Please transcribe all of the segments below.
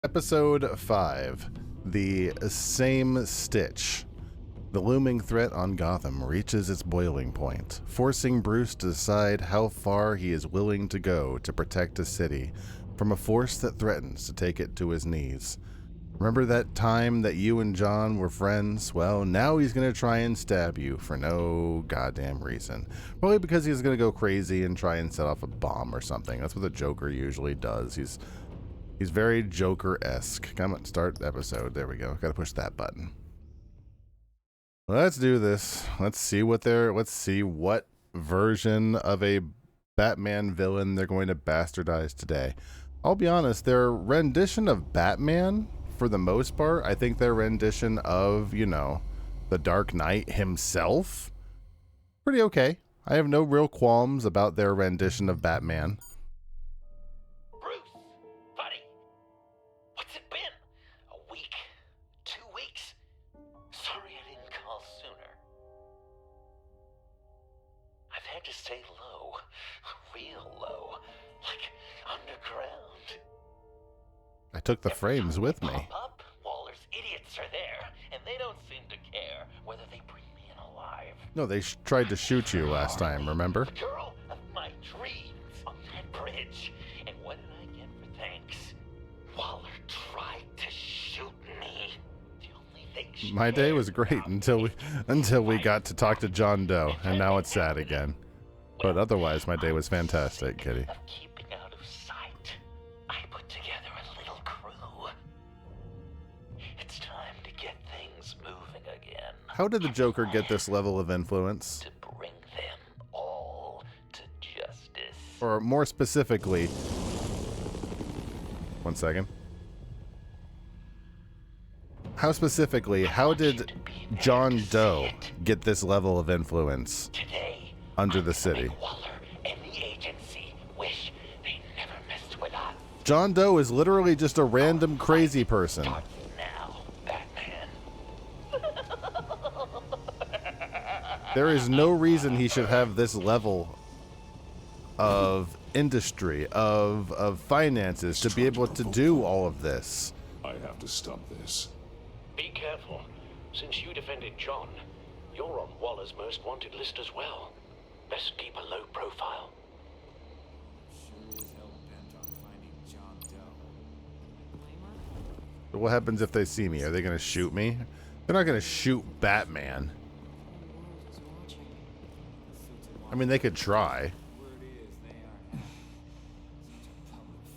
Episode 5, The Same Stitch. The looming threat on Gotham reaches its boiling point, forcing Bruce to decide how far he is willing to go to protect a city from a force that threatens to take it to his knees. Remember that time that you and John were friends? Well, now he's going to try and stab you for no goddamn reason. Probably because he's going to go crazy and try and set off a bomb or something. That's what the Joker usually does. He's very Joker-esque. Come on, start episode. There we go. Gotta push that button. Let's do this. Let's see what version of a Batman villain they're going to bastardize today. I'll be honest, their rendition of Batman, for the most part, I think their rendition of, the Dark Knight himself, pretty okay. I have no real qualms about their rendition of Batman. To stay low, real low, like underground. I took the frames with me. Pop up, Waller's idiots are there, and they don't seem to care whether they bring me in alive. No, they tried to shoot you last time, remember? The girl of my dreams on that bridge. And what did I get for thanks? Waller tried to shoot me. The only thing my day was great until we got to talk to John Doe, and now it's sad again. But otherwise, my day was fantastic, Kitty. Keeping out of sight, I put together a little crew. It's time to get things moving again. How did the Joker get this level of influence? To bring them all to justice. Or more specifically, one second. How specifically, how did John Doe get this level of influence under the city? John Doe is literally just a random crazy person. There is no reason he should have this level of industry, of finances, to be able to do all of this. I have to stop this. Be careful. Since you defended John, you're on Waller's most wanted list as well. Best keep a low profile. Sure as hell bent on finding John Doe. What happens if they see me? Are they going to shoot me? They're not going to shoot Batman. I mean, they could try.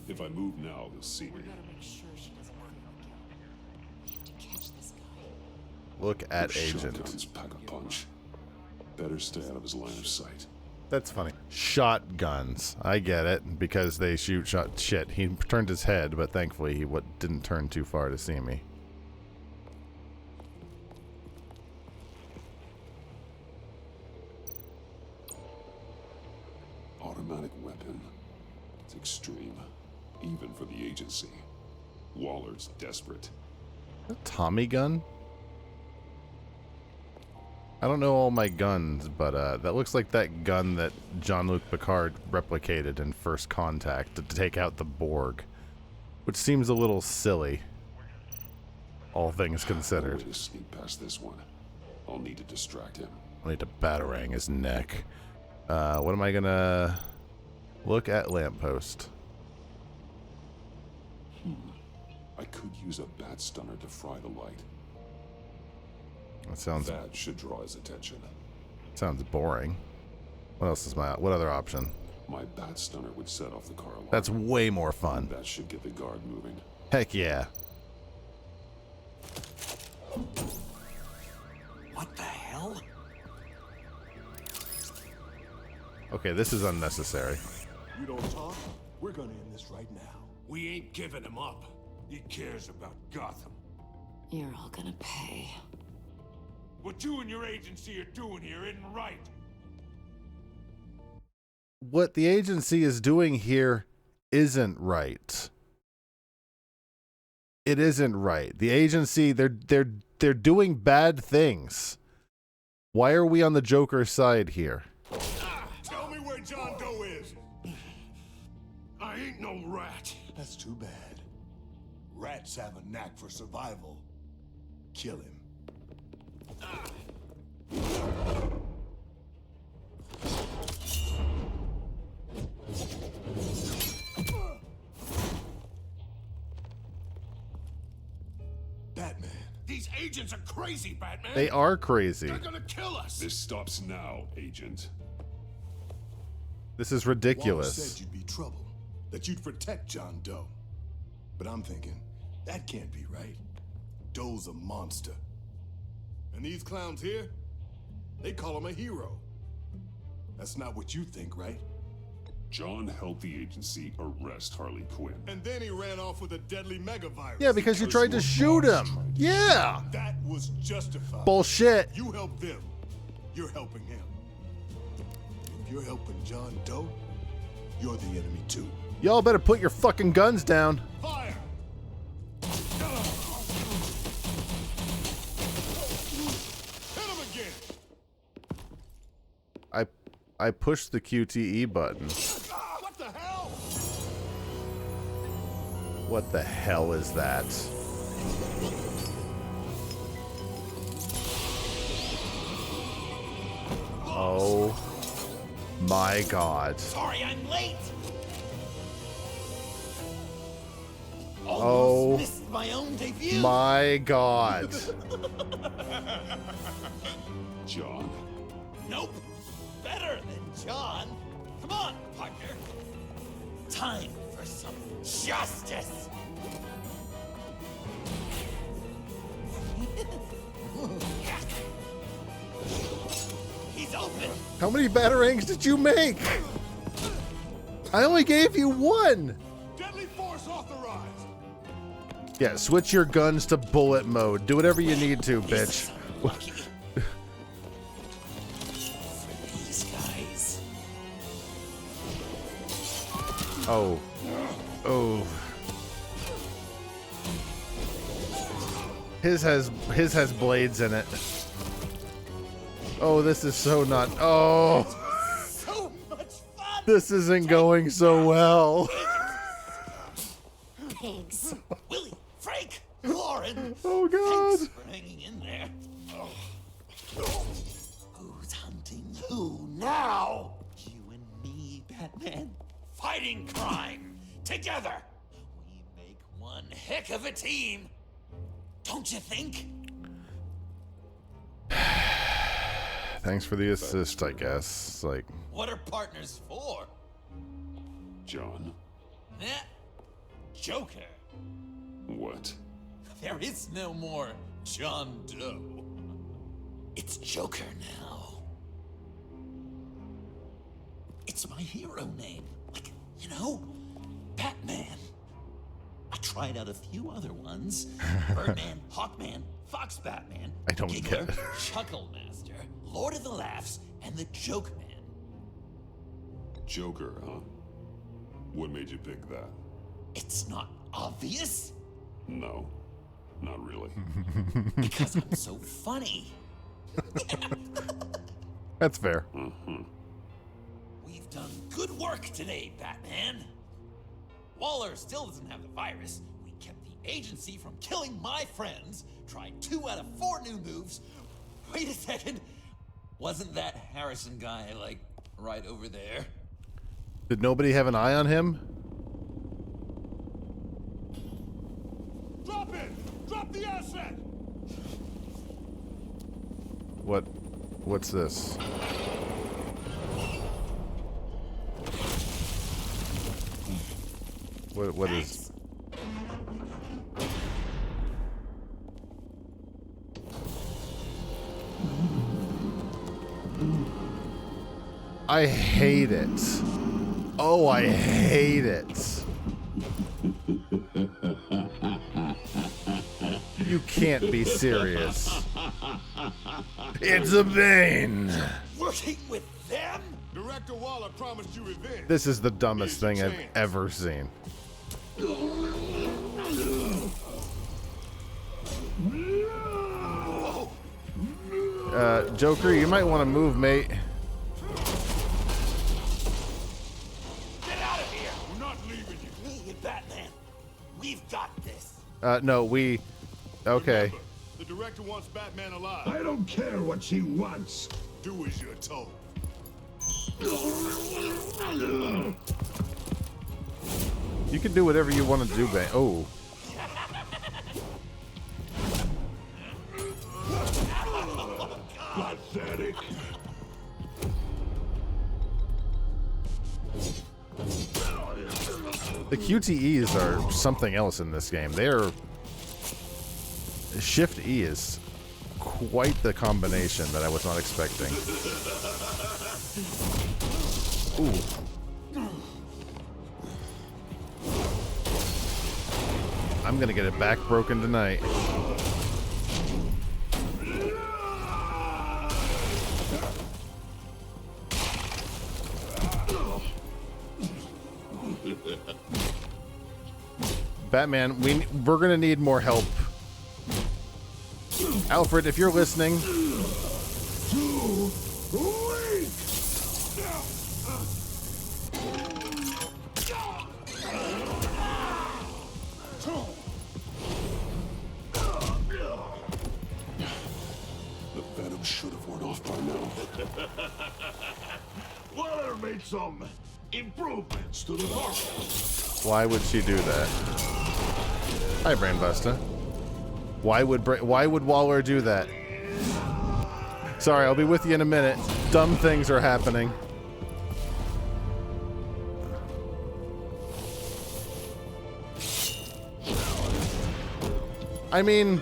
If I move now, they'll see me. Look at Shotguns Agent. pack a punch. Better stay out of his line of sight. That's funny. Shotguns. I get it, because they shoot shot. Shit, he turned his head, but thankfully he didn't turn too far to see me. Automatic weapon. It's extreme, even for the agency. Waller's desperate. A Tommy gun? I don't know all my guns, but that looks like that gun that Jean-Luc Picard replicated in First Contact to take out the Borg, which seems a little silly, all things considered. No way to sneak past this one. I'll need to distract him. I need to batarang his neck. What am I gonna look at? Lamppost. I could use a bat stunner to fry the light. That should draw his attention. sounds boring. What other option? My bat stunner would set off the car alarm. That's way more fun. That should get the guard moving. Heck yeah. What the hell? Okay, this is unnecessary. You don't talk, we're gonna end this right now. We ain't giving him up. He cares about Gotham. You're all gonna pay. What you and your agency are doing here isn't right. What the agency is doing here isn't right. It isn't right. The agency, they're doing bad things. Why are we on the Joker's side here? Tell me where John Doe is. I ain't no rat. That's too bad. Rats have a knack for survival. Kill him. Batman. These agents are crazy, Batman. They are crazy. They're gonna kill us. This stops now, Agent. This is Wallace ridiculous. said you'd be trouble, that you'd protect John Doe. But I'm thinking, that can't be right. Doe's a monster. And these clowns here, they call him a hero. That's not what you think, right? John helped the agency arrest Harley Quinn. And then he ran off with a deadly megavirus. Yeah, because you tried to shoot him. Yeah. That was justified. Bullshit. You help them, you're helping him. If you're helping John Doe, you're the enemy too. Y'all better put your fucking guns down. Fire! Hit him again! I pushed the QTE button. What the hell? What the hell is that? Oh my god. Sorry, I'm late. Oh Missed my own debut. my god. John. Nope. Better than John. Come on, partner. Time for some justice. He's open. How many batarangs did you make? I only gave you one. Deadly force authorized! Yeah, switch your guns to bullet mode. Do whatever you need to, bitch. Lucky. These guys. Oh. Oh. His has blades in it. Oh, this is so not. Oh, So much fun. this isn't going so well. Pigs. Willie, Frank, Lauren. Oh god. Thanks for hanging in there. Who's hunting who now? You and me, Batman. Fighting crime together. We make one heck of a team. Don't you think? Thanks for the assist, I guess. Like, What are partners for? John. Eh? Joker. What? There is no more John Doe. It's Joker now. It's my hero name. Like, you know, Batman. I tried out a few other ones. Birdman, Hawkman, Fox Batman, I don't Giggler, get it. Chuckle Master, Lord of the Laughs, and the Joke Man. Joker, huh? What made you pick that? It's not obvious No, not really. because I'm so funny. that's fair. We've done good work today, Batman. Waller still doesn't have the virus. We kept the agency from killing my friends. Tried 2 out of 4 new moves. Wait a second. Wasn't that Harrison guy, like, right over there? Did nobody have an eye on him? Drop it! Drop the asset! What's this? What is? I hate it. Oh, I hate it. You can't be serious. It's a Bane. Working with them? Director Waller promised you revenge. This is the dumbest Here's thing your I've chance. ever seen. Joker, you might want to move, mate. Get out of here! We're not leaving you. Me and Batman, we've got this. No, we... Okay. Remember, the director wants Batman alive. I don't care what she wants. Do as you're told. You can do whatever you want to do, Bane. Oh. Pathetic. The QTEs are something else in this game. They're... Shift E is quite the combination that I was not expecting. Ooh. I'm gonna get it back broken tonight. Batman, we're gonna need more help. Alfred, if you're listening, The venom should have worn off by now. Waller made some improvements to the market. why would she do that? Hi, Brainbuster. Why would Waller do that? Sorry, I'll be with you in a minute. Dumb things are happening. I mean,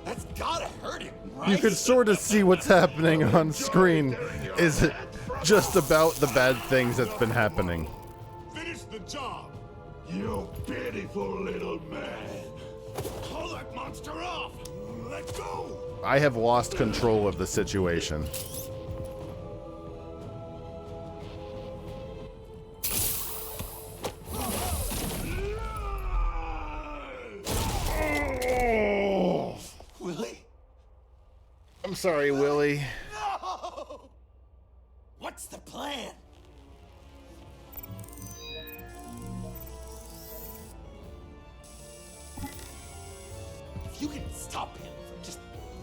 That's gotta hurt him, right? you could sort of see what's happening on screen. Is it just about the bad things that's been happening? Finish the job. You pitiful little man. Call that monster off. Let go. I have lost control of the situation. Willie? I'm sorry, Willie. No! What's the plan? If you can stop him for just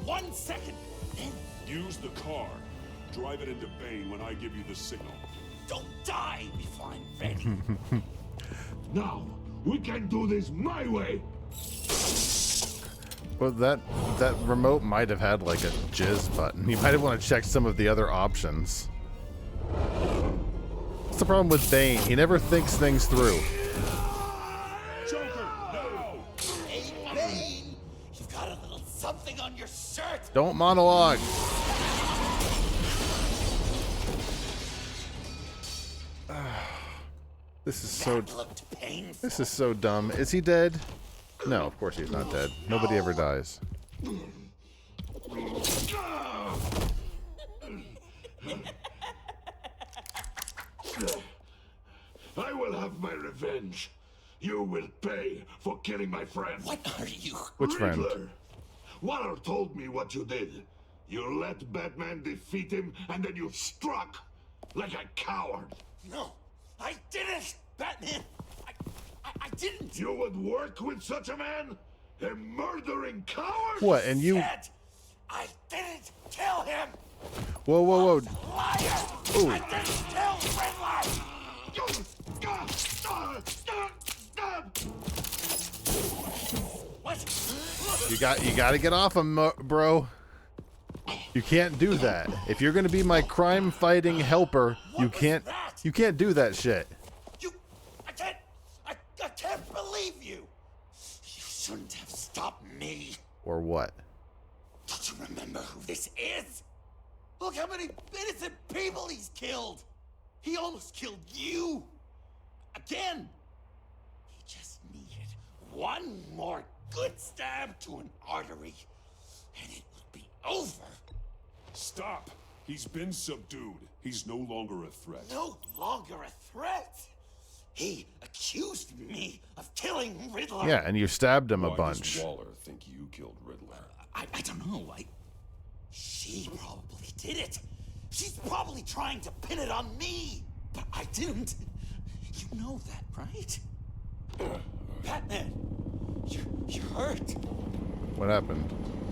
1 second, then Use the car. Drive it into Bane when I give you the signal. don't die before I'm ready. Now, we can do this my way. Well, that remote might have had like a jizz button. You might have want to check some of the other options. What's the problem with Bane? He never thinks things through. Joker, no! Hey, Bane! You've got a little something on your shirt! Don't monologue. This is so... That looked painful. This is so dumb. Is he dead? No, of course he's not dead. Nobody ever dies. I will have my revenge. You will pay for killing my friend. What are you? Which friend? Riddler. Waller told me what you did. You let Batman defeat him, and then you struck like a coward. No, I didn't, Batman. I didn't. You would work with such a man? A murdering coward? What, and you... Said I didn't kill him. Whoa, whoa, whoa. Liar! Ooh. I didn't kill Riddler. What? You gotta get off him, bro. You can't do that. If you're gonna be my crime-fighting helper, you can't do that shit. I can't believe you. You shouldn't have stopped me. Or what? Don't you remember who this is? Look how many innocent people he's killed. He almost killed you. Again. He just needed one more good stab to an artery, and it would be over. Stop! He's been subdued. He's no longer a threat. No longer a threat. He accused me of killing Riddler. Yeah, and you stabbed him a Why bunch. does Waller think you killed Riddler? I don't know. She probably did it. She's probably trying to pin it on me. But I didn't. You know that, right? Batman, You hurt? What happened?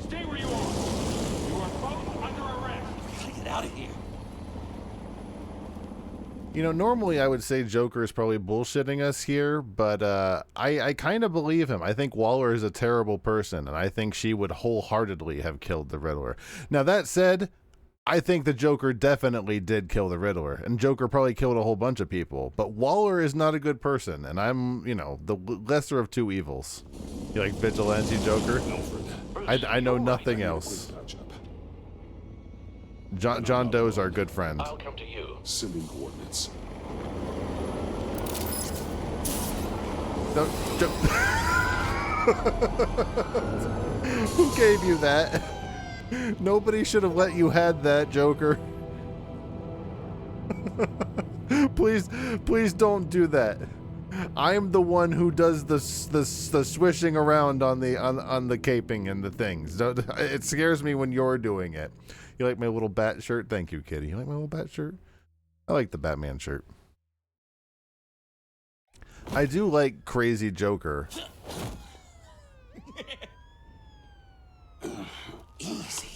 Stay where you are. You are both under arrest. We gotta get out of here. You know, normally I would say Joker is probably bullshitting us here, but I kind of believe him. I think Waller is a terrible person, and I think she would wholeheartedly have killed the Riddler. Now, that said, I think the Joker definitely did kill the Riddler, and Joker probably killed a whole bunch of people, but Waller is not a good person, and I'm, you know, the lesser of two evils. You like vigilante Joker? I know nothing else. John Doe's our good friend. I'll come to you. Sending coordinates. Who gave you that? Nobody should have let you had that, Joker. Please don't do that. I'm the one who does the swishing around on the caping and the things. It scares me when you're doing it. You like my little bat shirt? Thank you, Kitty. You like my little bat shirt? I like the Batman shirt. I do like Crazy Joker. Easy.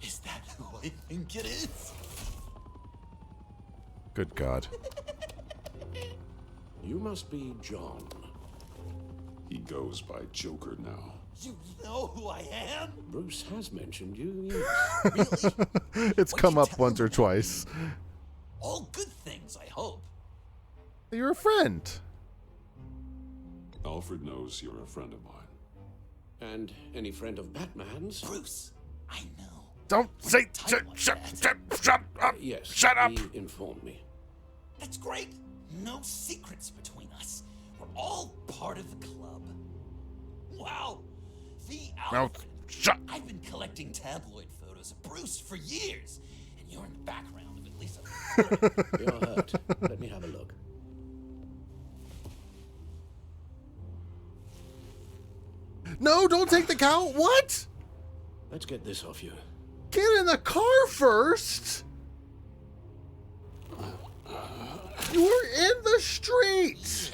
Is that who I think it is? Good God. You must be John. He goes by Joker now. You know who I am? Bruce has mentioned you, yes. Really? It's come up once or twice. All good things, I hope. You're a friend. Alfred knows you're a friend of mine. And any friend of Batman's? Bruce, I know. Don't say shut up. Yes. Shut up. He informed me. That's great. No secrets between us. We're all part of the club. Wow. The Alfred. Shut. I've been collecting tabloid photos of Bruce for years, and you're in the background of at least a... You're hurt. Let me have a look. No, don't take the cow. What? Let's get this off you. Get in the car first. You were in the street.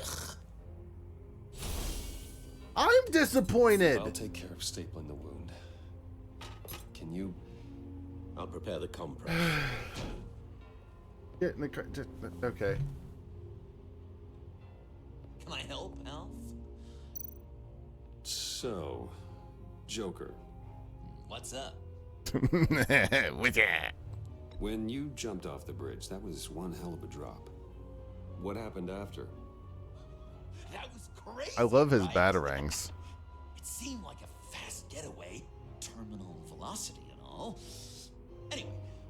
I'm disappointed. I'll take care of stapling the wound. Can you... I'll prepare the compress. Get in the car. Okay. Can I help, Alf? So, Joker, What's up? With ya. when you jumped off the bridge, that was one hell of a drop. What happened after? That was crazy. I love his right? batarangs. It seemed like a fast getaway, terminal velocity and all. Anyway,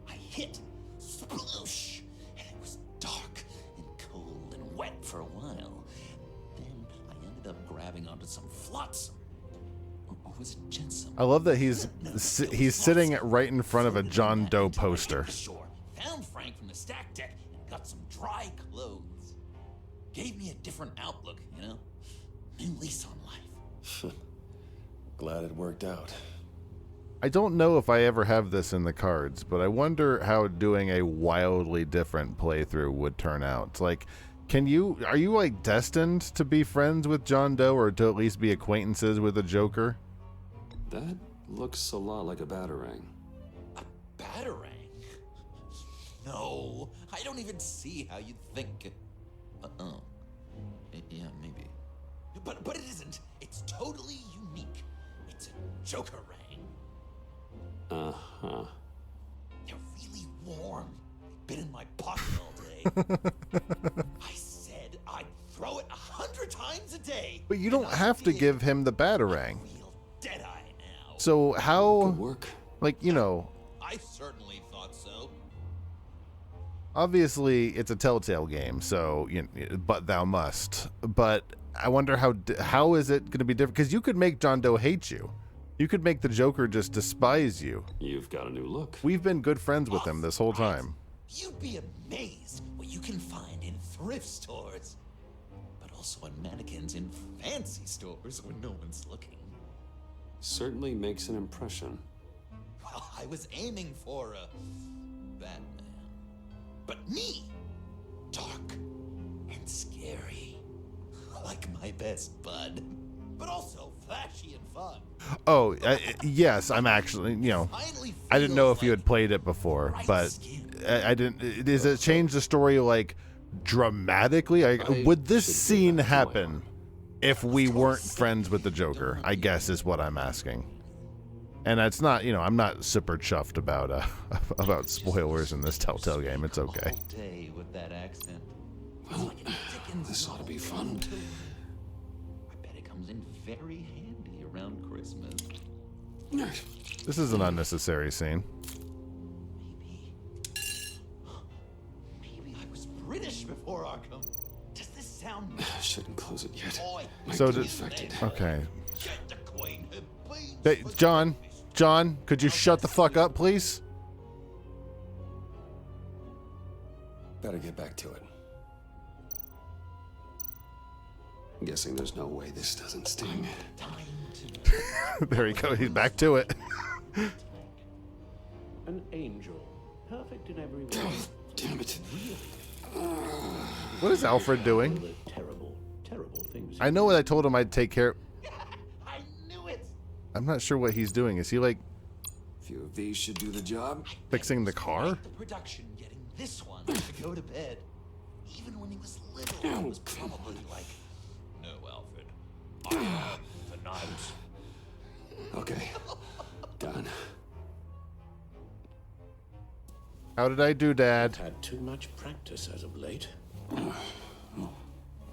I hit, sploosh, and it was dark and cold and wet for a while. Then I ended up grabbing onto some flotsam. Or was it jetsam? I love that he's No, it was sitting flotsam. right in front of a Floated John on that Doe until I hit poster. the shore, found Frank from the stack deck and got some dry clothes. Gave me a different outlook, you know? New lease on life. Glad it worked out. I don't know if I ever have this in the cards, but I wonder how doing a wildly different playthrough would turn out. Like, are you like destined to be friends with John Doe or to at least be acquaintances with the Joker? That looks a lot like a batarang. A batarang? No, I don't even see how you'd think. Uh-oh. Yeah, maybe. But it isn't. It's totally unique. It's a Joker ring. Uh-huh. They're really warm. They've been in my pocket all day. I said I'd throw it 100 times a day. But you don't have to give him the batarang. Real deadeye now. So how, Good work. like, you know, I certainly thought so. obviously it's a Telltale game, so but thou must. But I wonder how is it going to be different? Because you could make John Doe hate you. You could make the Joker just despise you. You've got a new look. We've been good friends with him this whole time. You'd be amazed what you can find in thrift stores, but also on mannequins in fancy stores when no one's looking. Certainly makes an impression. Well, I was aiming for a Batman. But me, dark and my best bud, but also flashy and fun. Oh, yes, I'm actually, I didn't know if you had played it before, but I didn't. Does it change the story like dramatically? Would this scene happen if we weren't friends with the Joker? I guess is what I'm asking. And it's not, I'm not super chuffed about spoilers in this Telltale game. It's okay. Day with that accent. Well, this ought to be fun. I bet it comes in very handy around Christmas. This is an unnecessary scene. Maybe I was British before Arkham. Does this sound? I shouldn't close it yet. Might So be infected. Okay. Get the queen who bleeds Hey, for John, could you shut the fuck up, please? Better get back to it. I'm guessing there's no way this doesn't sting. There he goes. He's back to it. An angel, perfect in every way. Damn it. What is Alfred doing? The terrible, terrible things. I know what I told him I'd take care. I knew it. I'm not sure what he's doing. Is he like A few of these should do the job. fixing the car? The production getting this one to go to bed. Even when he was little, he was probably like, "No, Alfred, I have the knives." Okay. Done. How did I do, Dad? Had too much practice as of late.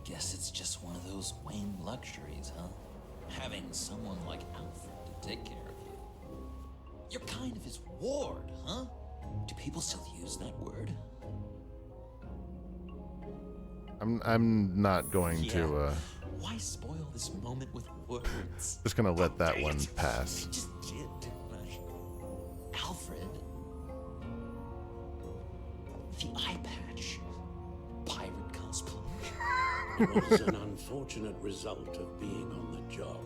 Guess it's just one of those Wayne luxuries, huh? Having someone like Alfred to take care of you. You're kind of his ward, huh? Do people still use that word? I'm not going to. Why spoil this moment with words? Just gonna let that one pass. I just did, didn't I? Alfred. The eye patch. Pirate cosplay. It was an unfortunate result of being on the job.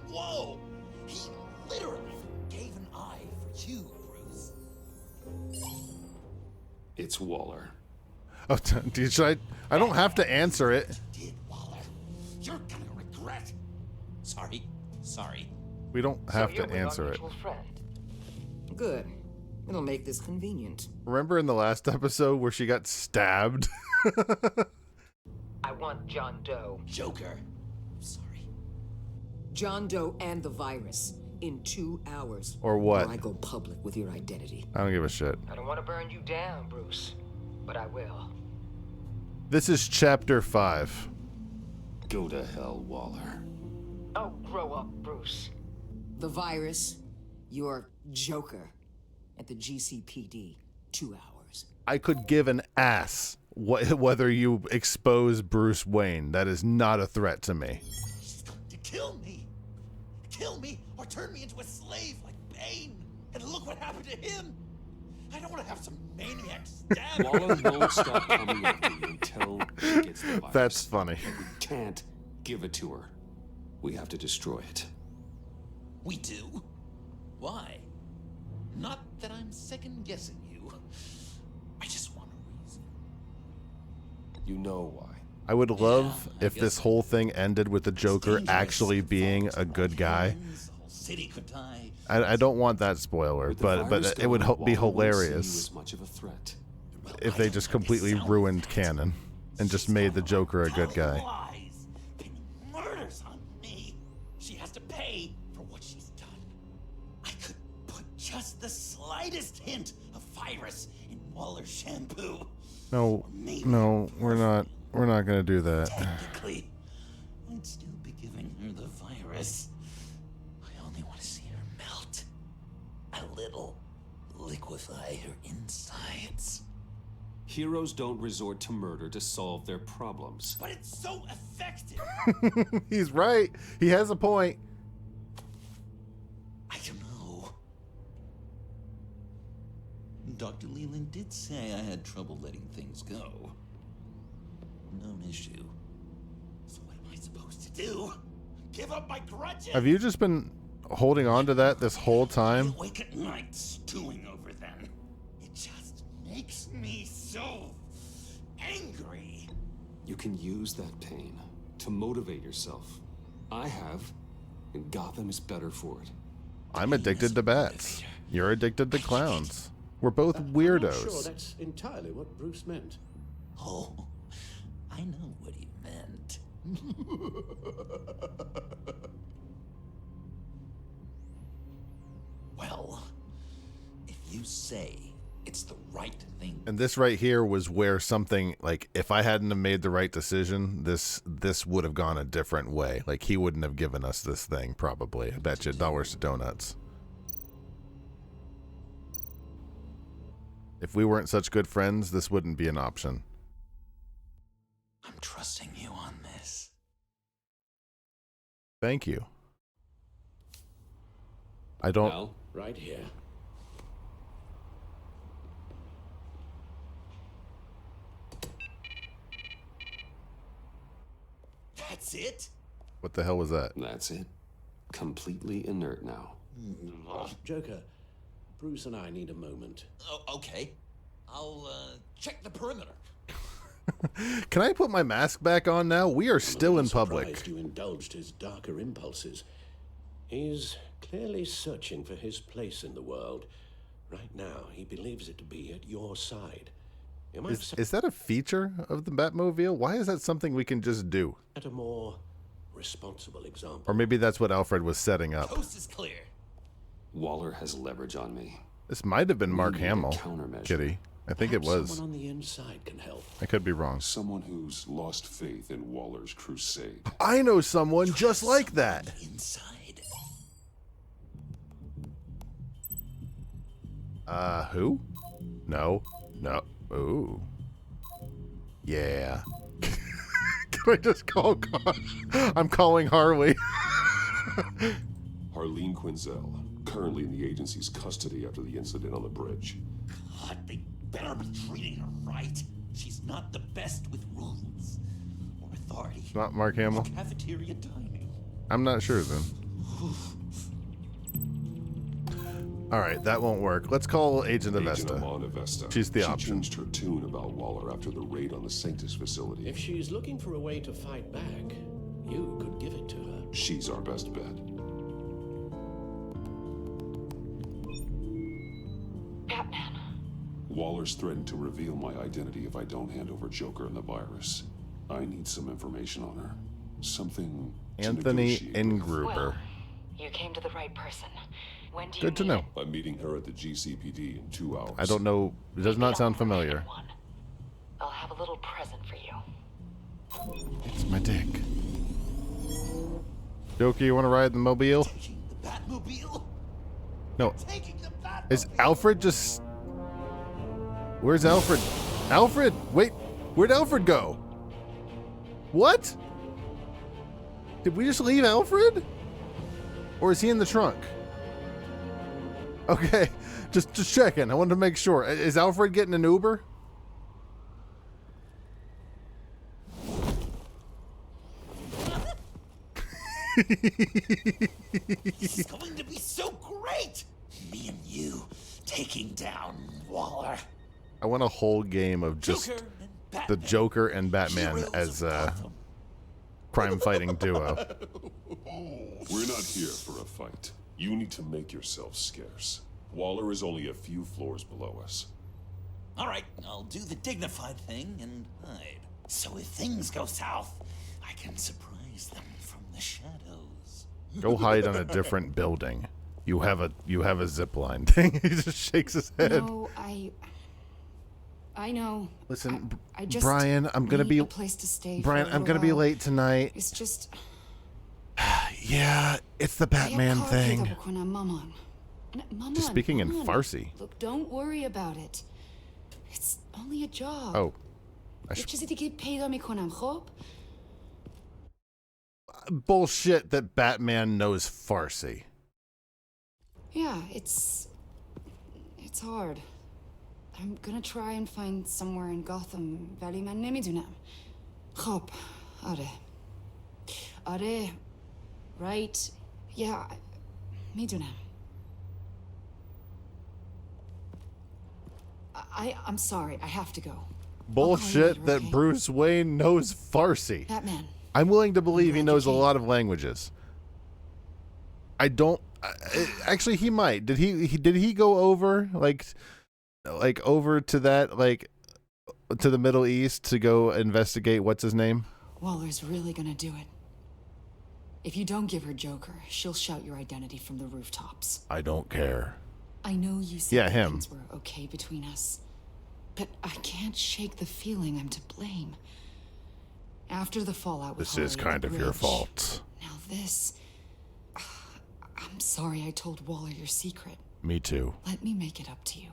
Whoa! He literally gave an eye for you, Bruce. It's Waller. Oh, should I don't have to answer it. Did, Waller. You're gonna regret. Sorry. We don't have So you're to with our answer it. mutual friend. Good. It'll make this convenient. Remember in the last episode where she got stabbed? I want John Doe. Joker. Sorry. John Doe and the virus in 2 hours. Or what? Or I go public with your identity. I don't give a shit. I don't want to burn you down, Bruce, but I will. This is chapter 5. Go to hell, Waller. Oh, grow up, Bruce. The virus, your Joker, at the GCPD, 2 hours. I could give an ass whether you expose Bruce Wayne. That is not a threat to me. She's going to kill me. Kill me or turn me into a slave like Bane. And look what happened to him. I don't want to have some maniac stab. Waller won't stop coming after you until she gets the virus. That's funny. And we can't give it to her. We have to destroy it. We do? Why? Not that I'm second guessing you. I just want a reason. You know why. I would love I if guess this whole thing ended with the Joker dangerous. actually being a good guy. The whole city could die. I don't want that spoiler, With the but virus it would gone, be Waller won't see you hilarious as much of a threat. if they just completely ruined canon and just made the Joker a good guy. Lies, pinning murders on me. She has to pay for what she's done. I could put just the slightest hint of virus in Waller's shampoo. No, we're not gonna do that. Technically, I'd still be giving her the virus. I only want to see her melt. A little. Liquefy her insides. Heroes don't resort to murder to solve their problems. But it's so effective. He's right. He has a point. I don't know. Dr. Leland did say I had trouble letting things go. Known issue. So what am I supposed to do? Give up my grudges? Have you just been holding on to that this whole time? I wake at night stewing over them. It just makes me so angry. You can use that pain to motivate yourself. I have, and Gotham is better for it. I'm addicted to bats. You're addicted to clowns. We're both I'm not weirdos. sure that's entirely what Bruce meant. Oh, I know what he meant. Well, if you say it's the right thing. And this right here was where something, like, if I hadn't have made the right decision, this would have gone a different way. Like, he wouldn't have given us this thing, probably. I bet you dollars to donuts. If we weren't such good friends, this wouldn't be an option. I'm trusting you on this. Thank you. I don't... Well, right here. That's it? What the hell was that? That's it. Completely inert now. Joker, Bruce and I need a moment. Oh, okay. I'll check the perimeter. Can I put my mask back on now? We are still in public. Surprised you indulged his darker impulses. He's clearly searching for his place in the world. Right now, he believes it to be at your side. You might have Is that a feature of the Batmobile? Why is that something we can just do? set a more responsible example. Or maybe that's what Alfred was setting up. Coast is clear. Waller has leverage on me. This might have been Mark We need a Hamill, countermeasure. Kitty. I think it Perhaps was. Someone on the inside can help. I could be wrong. Someone who's lost faith in Waller's crusade. I know someone just like that. Inside. Who? No. No. Ooh. Yeah. Can I just call... I'm calling Harley. Harleen Quinzel, currently in the agency's custody after the incident on the bridge. God, they better be treating her right. She's not the best with rules or authority. Not Mark Hamill. Cafeteria dining. I'm not sure then. All right, that won't work. Let's call Agent Avesta. Amon Avesta. She's the she option. changed her tune about Waller after the raid on the Sanctus facility. If she's looking for a way to fight back, you could give it to her. She's our best bet. Batman. Waller's threatened to reveal my identity if I don't hand over Joker and the virus. I need some information on her. Something to Anthony negotiate with. Ingruber. Well, you came to the right person. When do you Good to know. I'm meeting her at the GCPD in 2 hours. I don't know. It does not sound familiar. I'll have a little present for you. It's my dick. Joker, you want to ride the mobile? Taking the Batmobile? No. Taking the Batmobile? Is Alfred just... Where's Alfred? Alfred! Wait, where'd Alfred go? What? Did we just leave Alfred? Or is he in the trunk? Okay, just checking. I wanted to make sure. Is Alfred getting an Uber? This is going to be so great! Me and you taking down Waller. I want a whole game of just Joker and the Batman. Joker and Batman Heroes as of a Gotham. crime-fighting duo. We're not here for a fight. You need to make yourself scarce. Waller is only a few floors below us. All right, I'll do the dignified thing and hide. So if things go south, I can surprise them from the shadows. Go hide on a different building. You have a zip line thing. He just shakes his head. No, I know. Listen, I just Brian, I'm gonna need be a place to stay. Brian, for a I'm little gonna be while. late tonight. It's just Yeah, it's the Batman thing. Just speaking in Farsi. Look, don't worry about it. It's only a job. Oh, یه چیزی دیگه پیدا میکنم خب؟ bullshit that Batman knows Farsi. Yeah, it's hard. I'm gonna try and find somewhere in Gotham ولی من نمیدونم. خب، آره. Right. Yeah, میدونم. I'm sorry. I have to go. Bullshit later, that okay? Bruce Wayne knows Farsi. Batman, I'm willing to believe he knows a lot of languages. I don't. Actually, he might. Did he go over like over to that to the Middle East to go investigate what's his name? Waller's really gonna do it. If you don't give her Joker, she'll shout your identity from the rooftops. I don't care. I know you said him. things were okay between us, but I can't shake the feeling I'm to blame. After the fallout with This is Harley kind at the of your bridge, fault. Now this... I'm sorry I told Waller your secret. Me too. Let me make it up to you.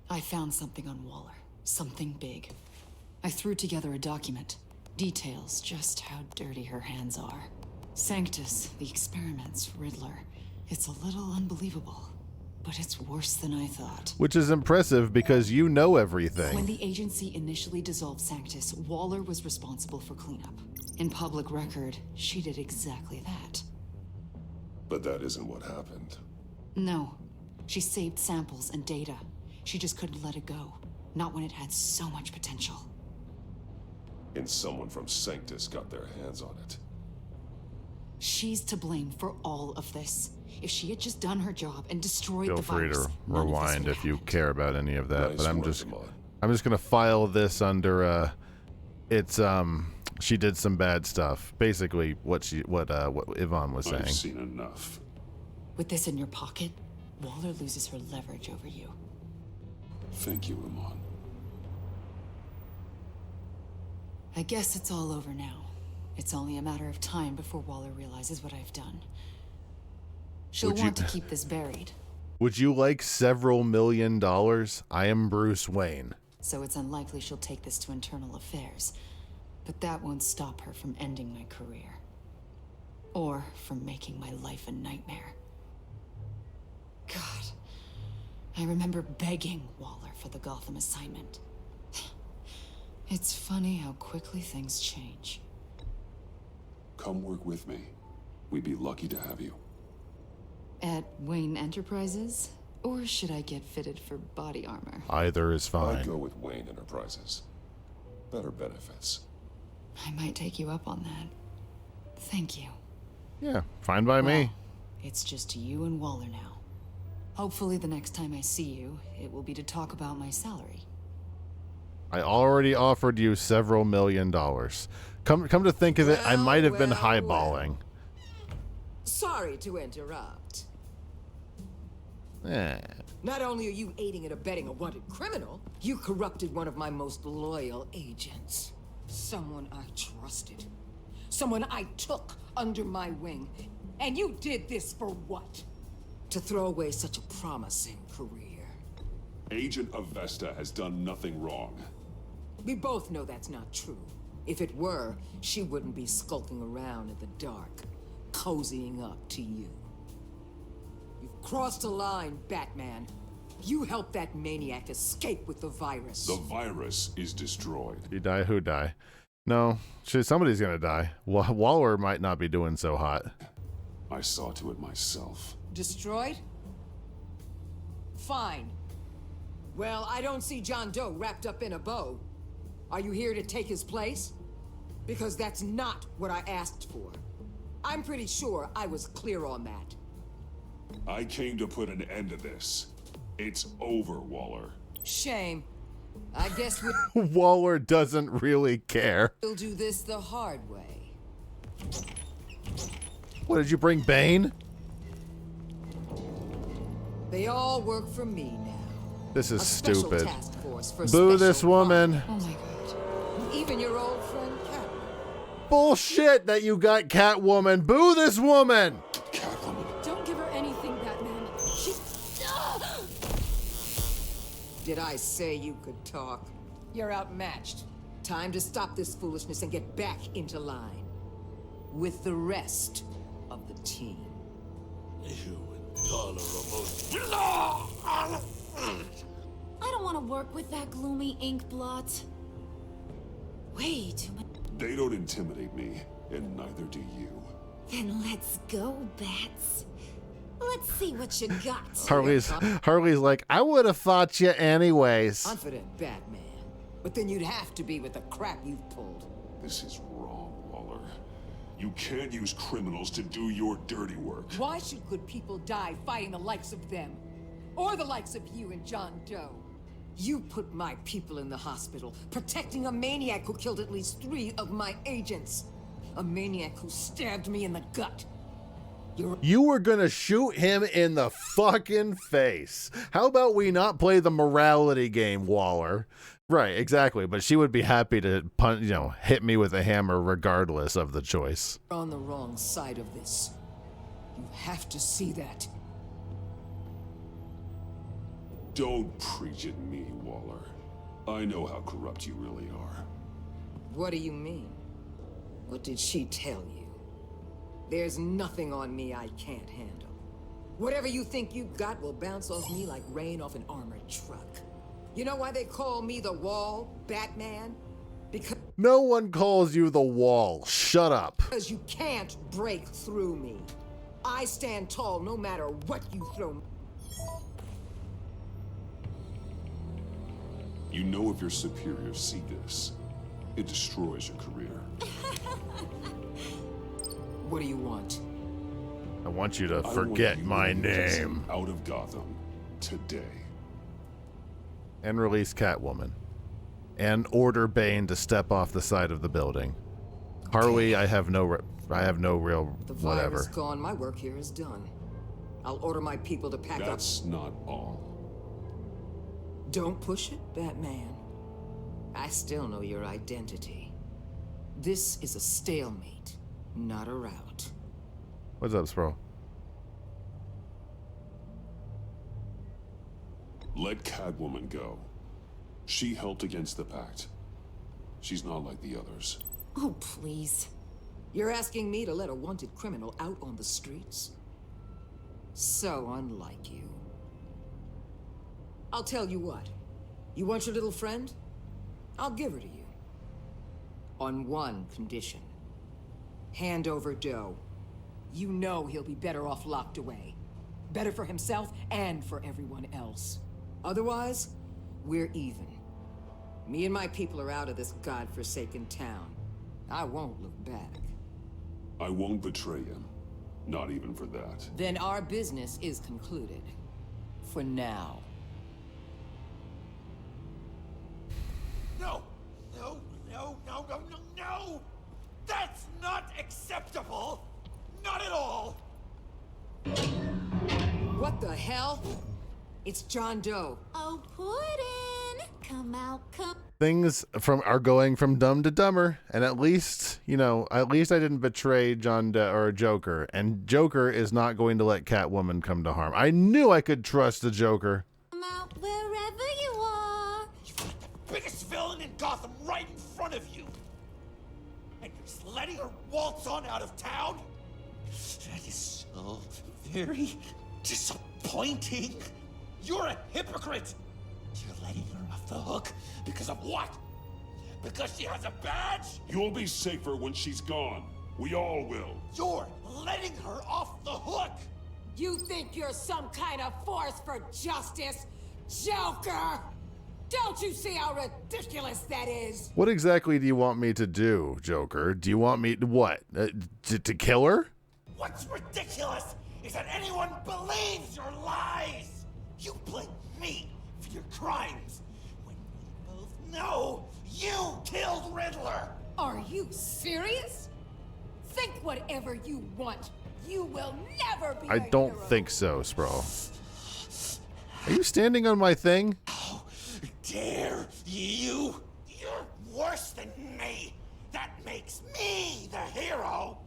I found something on Waller. Something big. I threw together a document. Details just how dirty her hands are. Sanctus, the experiments, Riddler. It's a little unbelievable, but it's worse than I thought. Which is impressive because you know everything. When the agency initially dissolved Sanctus, Waller was responsible for cleanup. In public record, she did exactly that. But that isn't what happened. No. She saved samples and data. She just couldn't let it go. Not when it had so much potential. And someone from Sanctus got their hands on it. She's to blame for all of this. If she had just done her job and destroyed Feel the free virus, to none of this rewind would if you happen. care about any of that. Nice But I'm work, just Amon. gonna file this under it's she did some bad stuff. Basically what Yvonne was saying. I've seen enough. With this in your pocket, Waller loses her leverage over you. Thank you, Amon. I guess it's all over now. It's only a matter of time before Waller realizes what I've done. She'll Would you- want to keep this buried, Would you like several $1 million? I am Bruce Wayne. so it's unlikely she'll take this to internal affairs. But that won't stop her from ending my career. Or from making my life a nightmare. God, I remember begging Waller for the Gotham assignment. It's funny how quickly things change. Come work with me. We'd be lucky to have you. At Wayne Enterprises? Or should I get fitted for body armor? Either is I'd fine. go with Wayne Enterprises. Better benefits. I might take you up on that. Thank you. Yeah, fine by me. Well, it's just you and Waller now. Hopefully the next time I see you, it will be to talk about my salary. I already offered you several $1 million. Come to think of it, I might have been highballing. Sorry to interrupt. Eh. Not only are you aiding and abetting a wanted criminal, you corrupted one of my most loyal agents. Someone I trusted. Someone I took under my wing. And you did this for what? To throw away such a promising career. Agent Avesta has done nothing wrong. We both know that's not true. If it were, she wouldn't be skulking around in the dark, cozying up to you. You've crossed a line, Batman. You helped that maniac escape with the virus. The virus is destroyed. You die, who die? No, somebody's gonna die. Waller might not be doing so hot. I saw to it myself. Destroyed? Fine. Well, I don't see John Doe wrapped up in a bow. Are you here to take his place? Because that's not what I asked for. I'm pretty sure I was clear on that. I came to put an end to this. It's over, Waller. Shame. I guess Waller doesn't really care. we'll do this the hard way. What, did you bring Bane? They all work for me now. This is A special stupid. task force for Boo special this woman. Oh my god. Even your old friend Cat. Bullshit that you got Catwoman. Boo this woman. Catwoman. Don't give her anything, Batman. She... Did I say you could talk? You're outmatched. Time to stop this foolishness and get back into line. With the rest of the team. I don't want to work with that gloomy ink blot. Way too much. They don't intimidate me, and neither do you. Then let's go, Bats. Let's see what you got. Harley's like, I would have fought you anyways. Confident Batman. But then you'd have to be with the crap you've pulled. This is wrong, Waller. You can't use criminals to do your dirty work. Why should good people die fighting the likes of them? Or the likes of you and John Doe? You put my people in the hospital, protecting a maniac who killed at least 3 of my agents. A maniac who stabbed me in the gut. You were gonna shoot him in the fucking face. How about we not play the morality game, Waller? Right, exactly. But she would be happy to hit me with a hammer regardless of the choice. You're on the wrong side of this. You have to see that. Don't preach at me, Waller. I know how corrupt you really are. What do you mean? What did she tell you? There's nothing on me I can't handle. Whatever you think you got will bounce off me like rain off an armored truck. You know why they call me the Wall, Batman? Because no one calls you the Wall. Shut up. Because you can't break through me. I stand tall no matter what you throw me. You know if your superiors see this, it destroys your career. What do you want? I want you to forget my name. Out of Gotham today. And release Catwoman. And order Bane to step off the side of the building. Harley, I have no real The whatever. virus gone, my work here is done. I'll order my people to pack up. That's not all. Don't push it, Batman. I still know your identity. This is a stalemate, not a rout. What's up, Spro? Let Catwoman go. She helped against the Pact. She's not like the others. Oh, please. You're asking me to let a wanted criminal out on the streets? So unlike you. I'll tell you what. You want your little friend? I'll give her to you. On one condition. Hand over Doe. You know he'll be better off locked away. Better for himself and for everyone else. Otherwise, we're even. Me and my people are out of this godforsaken town. I won't look back. I won't betray him. Not even for that. Then our business is concluded. For now. No! No, no, no, no, no, no! That's not acceptable! Not at all! What the hell? It's John Doe. Oh, Puddin'! Come out, come. Things are going from dumb to dumber, and at least I didn't betray John Doe or Joker, and Joker is not going to let Catwoman come to harm. I knew I could trust the Joker. Come out wherever you are. You've got the biggest villain in Gotham right in front of you! And you're just letting her waltz on out of town? That is so very disappointing. You're a hypocrite. You're letting her off the hook because of what? Because she has a badge? You'll be safer when she's gone. We all will. You're letting her off the hook. You think you're some kind of force for justice, Joker? Don't you see how ridiculous that is? What exactly do you want me to do, Joker? Do you want me to what? To kill her? What's ridiculous is that anyone believes your lies. You blame me for your crimes when we both know you killed Riddler. Are you serious? Think whatever you want. You will never be I don't think so, Spro. Are you standing on my thing? How dare you? You're worse than me. That makes me the hero.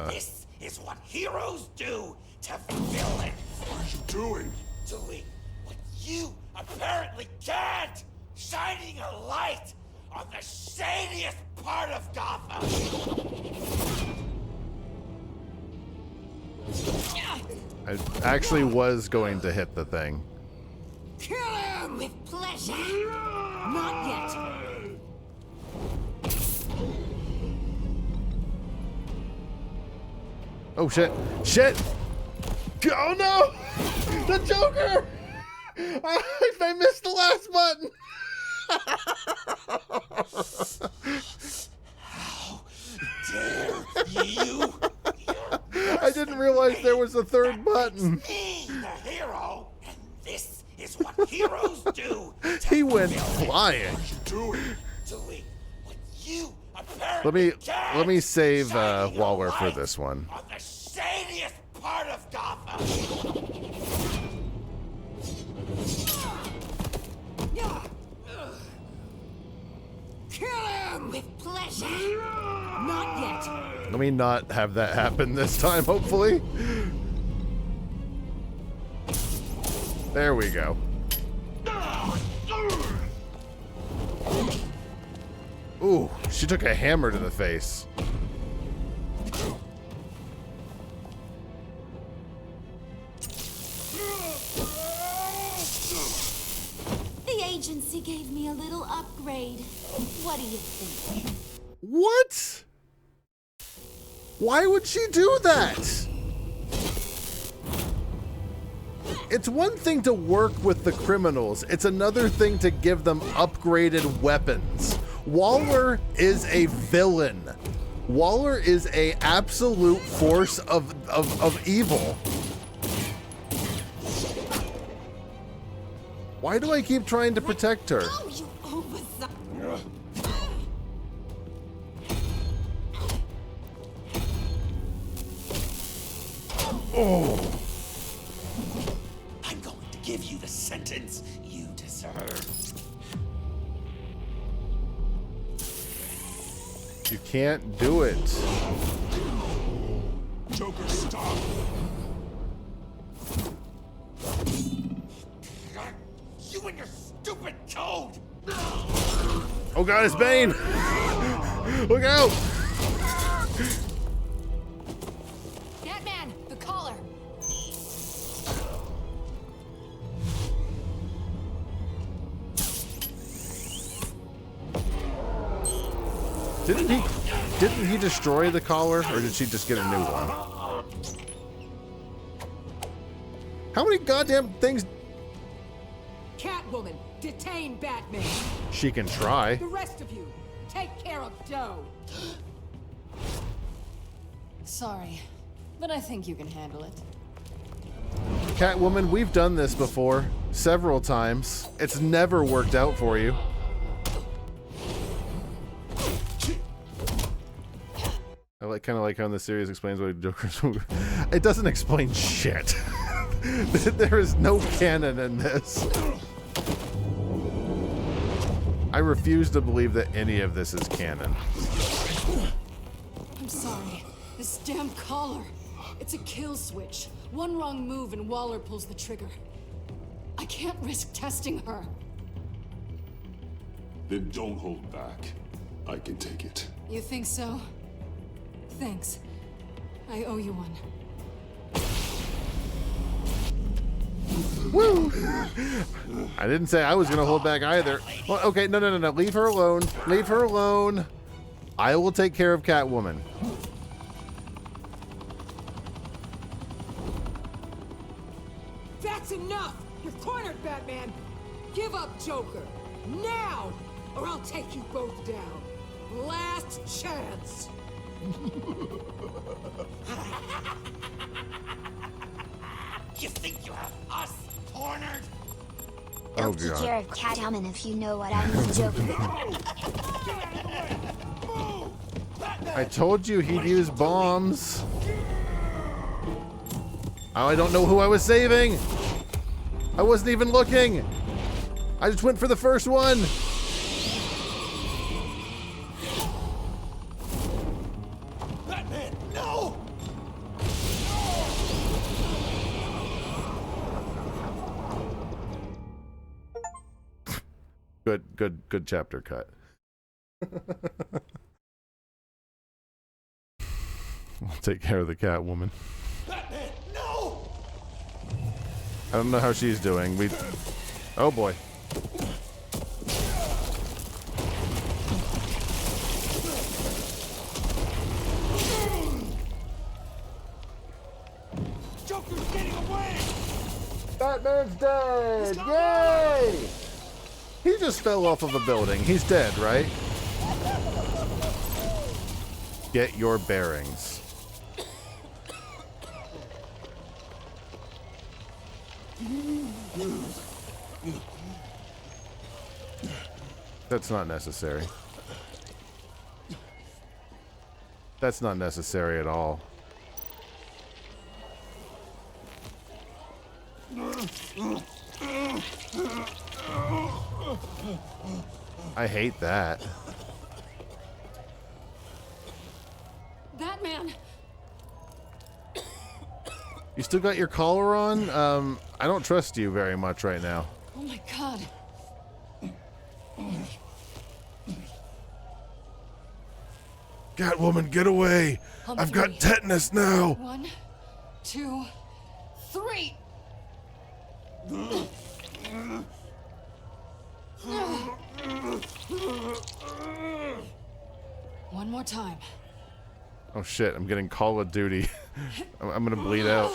This is what heroes do to villains. What are you doing? Doing what you apparently can't. Shining a light on the shadiest part of Gotham. I actually was going to hit the thing. Kill him! With pleasure. Not yet. Oh shit! Shit! Oh no! The Joker! I missed the last button! You? I didn't realize there was a third button. Me, the hero, and this is what heroes do. He went flying. Doing what you apparently Let me save Waller for this one. on the shadiest part of Gotham. Kill him! With pleasure. Not yet. Let me not have that happen this time, hopefully. There we go. Ooh, she took a hammer to the face. The agency gave me a little upgrade. What do you think? What? Why would she do that? It's one thing to work with the criminals. It's another thing to give them upgraded weapons. Waller is a villain. Waller is a absolute force of evil. Why do I keep trying to protect her? Oh, you overthought. Oh. I'm going to give you the sentence you deserve. You can't do it. Joker, stop. You and your stupid code! Oh god, it's Bane! Look out! Batman, the collar. Didn't he destroy the collar, or did she just get a new one? How many goddamn things? Catwoman, detain Batman. She can try. The rest of you, take care of Doe. Sorry, but I think you can handle it. Catwoman, we've done this before several times. It's never worked out for you. I kind of like how in the series explains what Joker's. It doesn't explain shit. There is no canon in this. I refuse to believe that any of this is canon. I'm sorry. This damn collar. It's a kill switch. One wrong move and Waller pulls the trigger. I can't risk testing her. Then don't hold back. I can take it. You think so? Thanks. I owe you one. Woo! I didn't say I was gonna hold back either. Well, okay, no. Leave her alone. Leave her alone. I will take care of Catwoman. That's enough! You're cornered, Batman! Give up, Joker! Now! Or I'll take you both down. Last chance! You think you have us cornered? Oh, Don't take God. care of Catwoman if you know what I mean, Joker. I told you he'd use bombs. Oh, I don't know who I was saving. I wasn't even looking. I just went for the first one. Batman, no! Good chapter cut. I'll take care of the Catwoman. Batman, no! I don't know how she's doing. Oh boy. Joker's getting away! Batman's dead! Yay! He just fell off of a building. He's dead, right? Get your bearings. That's not necessary. That's not necessary at all. I hate that. Batman! You still got your collar on? I don't trust you very much right now. Oh my god. Catwoman, get away! On I've three. got tetanus now! 1, 2, 3! One more time. Oh shit, I'm getting Call of Duty. I'm gonna bleed out.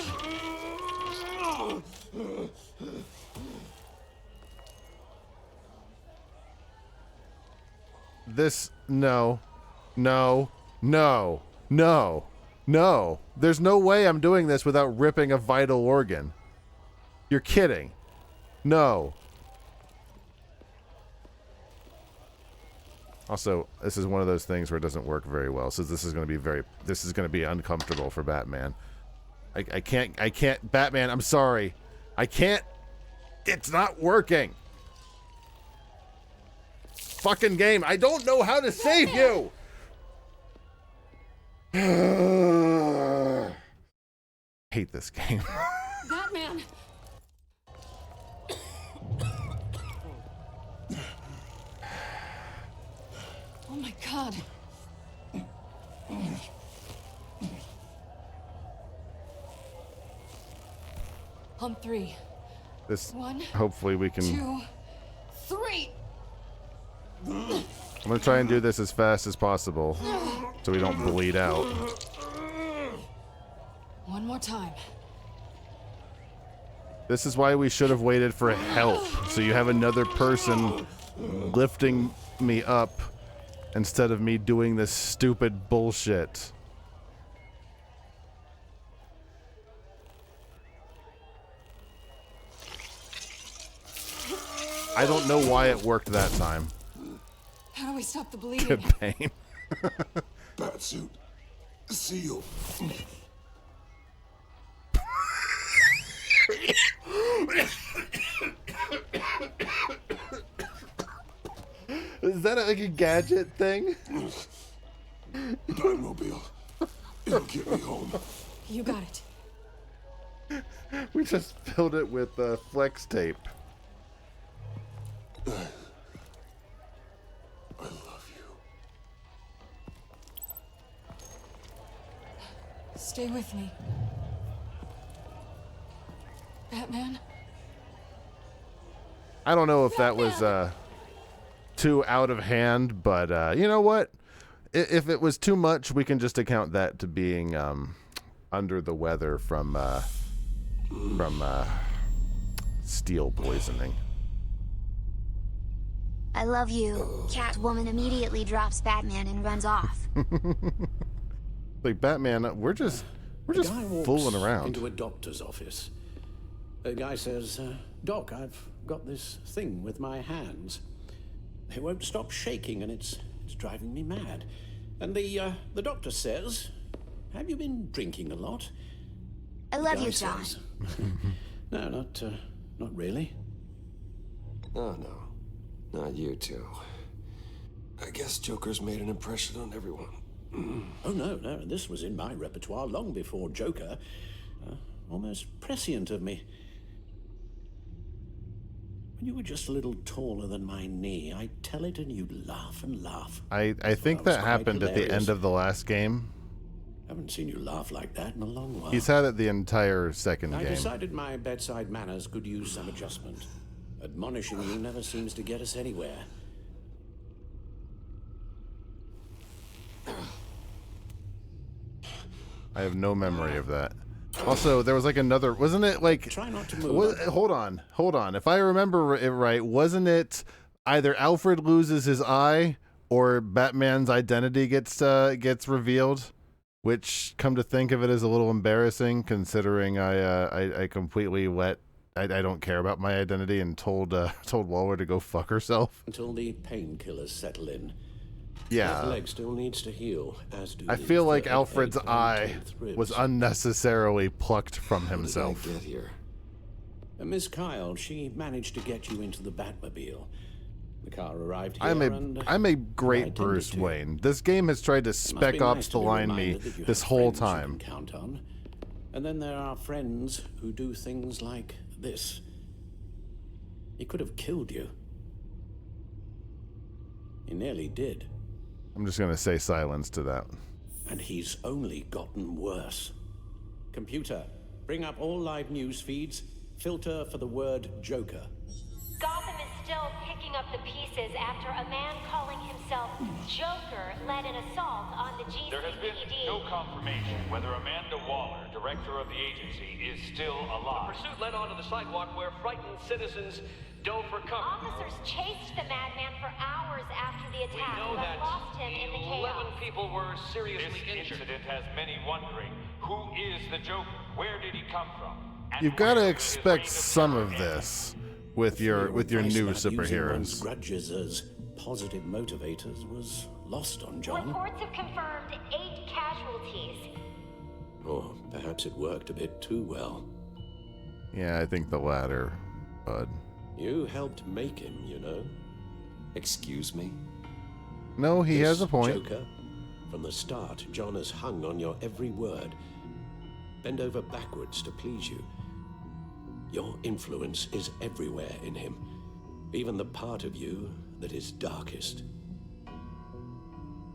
This, no. No. No. No. No. There's no way I'm doing this without ripping a vital organ. You're kidding. No. Also, this is one of those things where it doesn't work very well. So this is going to be uncomfortable for Batman. I can't, Batman, I'm sorry. I can't, it's not working. Fucking game, I don't know how to save you. Hate this game. Batman! Oh my god. On 3. This, 1, hopefully we can... 2, 3! I'm gonna try and do this as fast as possible so we don't bleed out. One more time. This is why we should have waited for help, so you have another person lifting me up instead of me doing this stupid bullshit. I don't know why it worked that time. How do we stop the bleeding? Good pain. Batsuit. Seal. Is that like a gadget thing? Batmobile. It'll get me home. You got it. We just filled it with flex tape. I love you. Stay with me. Batman? I don't know if that was too out of hand, but you know what? If it was too much, we can just account that to being under the weather from steel poisoning. I love you. Catwoman immediately drops Batman and runs off. Like, Batman, we're just fooling around. Into a doctor's office. The guy says, Doc, I've got this thing with my hands. They won't stop shaking, and it's driving me mad. And the doctor says, have you been drinking a lot? I love you, John. Says, no, not really. Oh, no. Not you two. I guess Joker's made an impression on everyone. Oh, no. This was in my repertoire long before Joker. Almost prescient of me. When you were just a little taller than my knee, I'd tell it and you'd laugh and laugh. I think that happened at the end of the last game. Haven't seen you laugh like that in a long while. He's had it the entire second I game. decided my bedside manners could use some adjustment. Admonishing you never seems to get us anywhere. I have no memory of that. Also, there was like another, wasn't it like... Try not to move. Hold on. If I remember it right, wasn't it either Alfred loses his eye or Batman's identity gets revealed, which, come to think of it, is a little embarrassing considering I completely I don't care about my identity and told Waller to go fuck herself Until the painkillers settle in. Yeah. That leg still needs to heal, as do I the feel like third Alfred's egg and eye 10th ribs. was unnecessarily plucked from himself. How did I get here? Miss Kyle, she managed to get you into the Batmobile. The car arrived here I'm a great Bruce Wayne. This game has tried to spec ops the line me this whole time. Count on. And then there are friends who do things like this. He could have killed you. He nearly did. I'm just gonna say silence to that. And he's only gotten worse. Computer, bring up all live news feeds. Filter for the word Joker. Gotham is still picking up the pieces after a man calling himself Joker led an assault on the GCPD. There has been no confirmation whether Amanda Waller, director of the agency, is still alive. The pursuit led onto the sidewalk where frightened citizens dove for cover. Officers chased the madman for hours after the We attack, know but that lost him in the 11 chaos. people were seriously This injured. incident has many wondering, who is the Joker? Where did he come from? And You've got to where expect is his some reign of of this with your new Using one's superheroes. grudges as positive motivators was lost on John. Reports have confirmed 8 casualties. Or perhaps it worked a bit too well. Yeah, I think the latter, bud. You helped make him, you know. Excuse me? No, he This has a point. Joker, from the start, John has hung on your every word. Bend over backwards to please you. Your influence is everywhere in him, even the part of you that is darkest.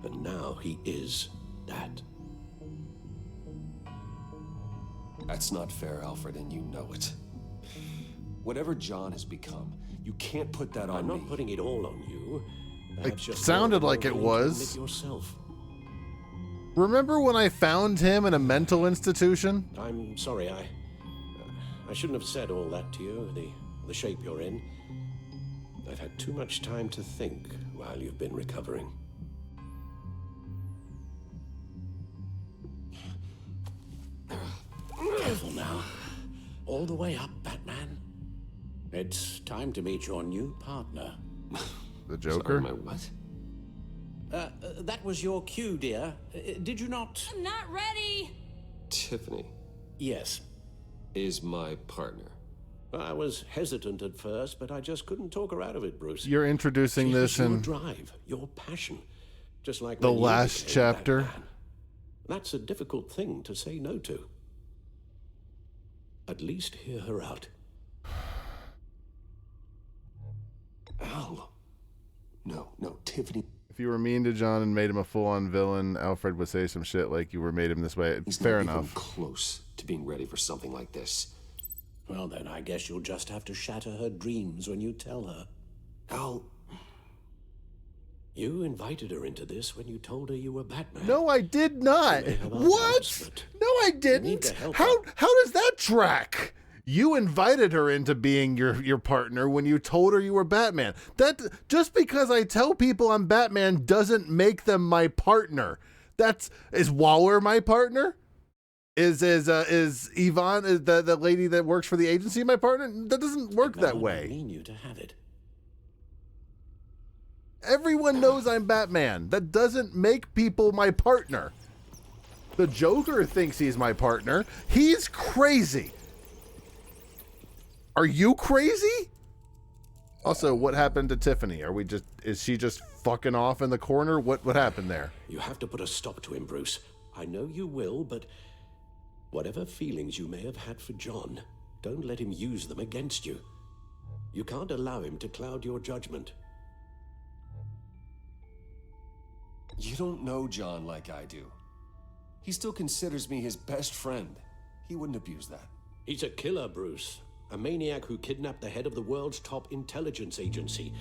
And now he is that. That's not fair, Alfred, and you know it. Whatever John has become, you can't put that on I'm me. not putting it all on you. It Perhaps just sounded more like than it you're willing to was. admit yourself. Remember when I found him in a mental institution? I'm sorry, I shouldn't have said all that to you, the shape you're in. I've had too much time to think while you've been recovering. Careful now. All the way up, Batman. It's time to meet your new partner. The Joker? Sorry, my what? That was your cue, dear. Did you not? I'm not ready. Tiffany Yes. is my partner. I was hesitant at first, but I just couldn't talk her out of it, Bruce. You're introducing She this has your in drive, your passion, just like the when you last became chapter. Batman. That's a difficult thing to say no to. At least hear her out. Al. No, Tiffany. If you were mean to John and made him a full-on villain, Alfred would say some shit like you were made him this way. He's Fair not enough. even close to being ready for something like this. Well, then I guess you'll just have to shatter her dreams when you tell her. Al. You invited her into this when you told her you were Batman. No, I did not. You may have What? others, but No, I need didn't. to help How does that track? You invited her into being your partner when you told her you were Batman. That just because I tell people I'm Batman doesn't make them my partner. Is Waller my partner? Is Yvonne, the lady that works for the agency, my partner? That doesn't work that I way. mean you to have it. Everyone knows I'm Batman. That doesn't make people my partner. The Joker thinks he's my partner. He's crazy. Are you crazy? Also, what happened to Tiffany? Is she just fucking off in the corner? What happened there? You have to put a stop to him, Bruce. I know you will, but whatever feelings you may have had for John, don't let him use them against you. You can't allow him to cloud your judgment. You don't know John like I do. He still considers me his best friend. He wouldn't abuse that. He's a killer, Bruce. A maniac who kidnapped the head of the world's top intelligence agency.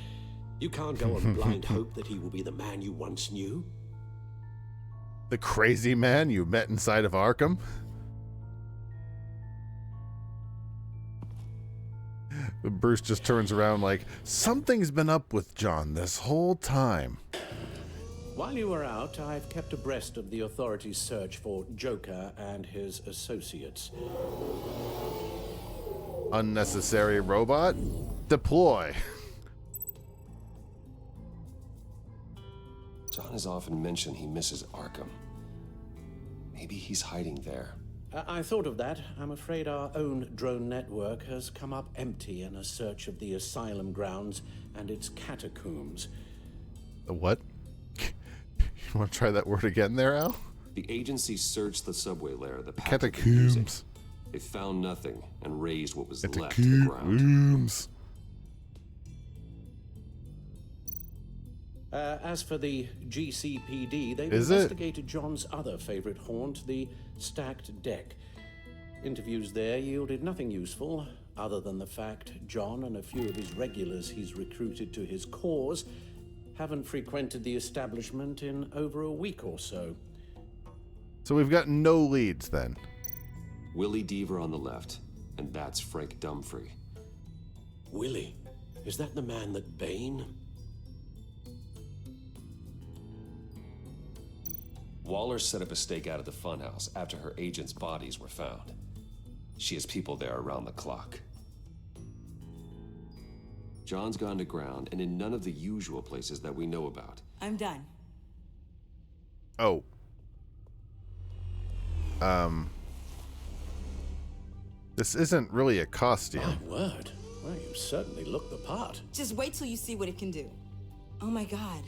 You can't go on blind hope that he will be the man you once knew. The crazy man you met inside of Arkham? Bruce just turns around like, something's been up with John this whole time. While you were out, I've kept abreast of the authorities' search for Joker and his associates. Unnecessary robot? Deploy. John has often mentioned he misses Arkham. Maybe he's hiding there. I thought of that. I'm afraid our own drone network has come up empty in a search of the asylum grounds and its catacombs. The what? You want to try that word again there, Al? The agency searched the subway layer the Catacombs. They found nothing and razed what was left to the ground. As for the GCPD, they've Is it? investigated John's other favorite haunt, the stacked deck. Interviews there yielded nothing useful, other than the fact John and a few of his regulars he's recruited to his cause haven't frequented the establishment in over a week or so. So we've got no leads then. Willie Deaver on the left, and that's Frank Dumfrey. Willie? Is that the man that Bane? Waller set up a stakeout at the funhouse after her agents' bodies were found. She has people there around the clock. John's gone to ground and in none of the usual places that we know about. I'm done. Oh. This isn't really a costume. My word. Well, you certainly look the part. Just wait till you see what it can do. Oh my God.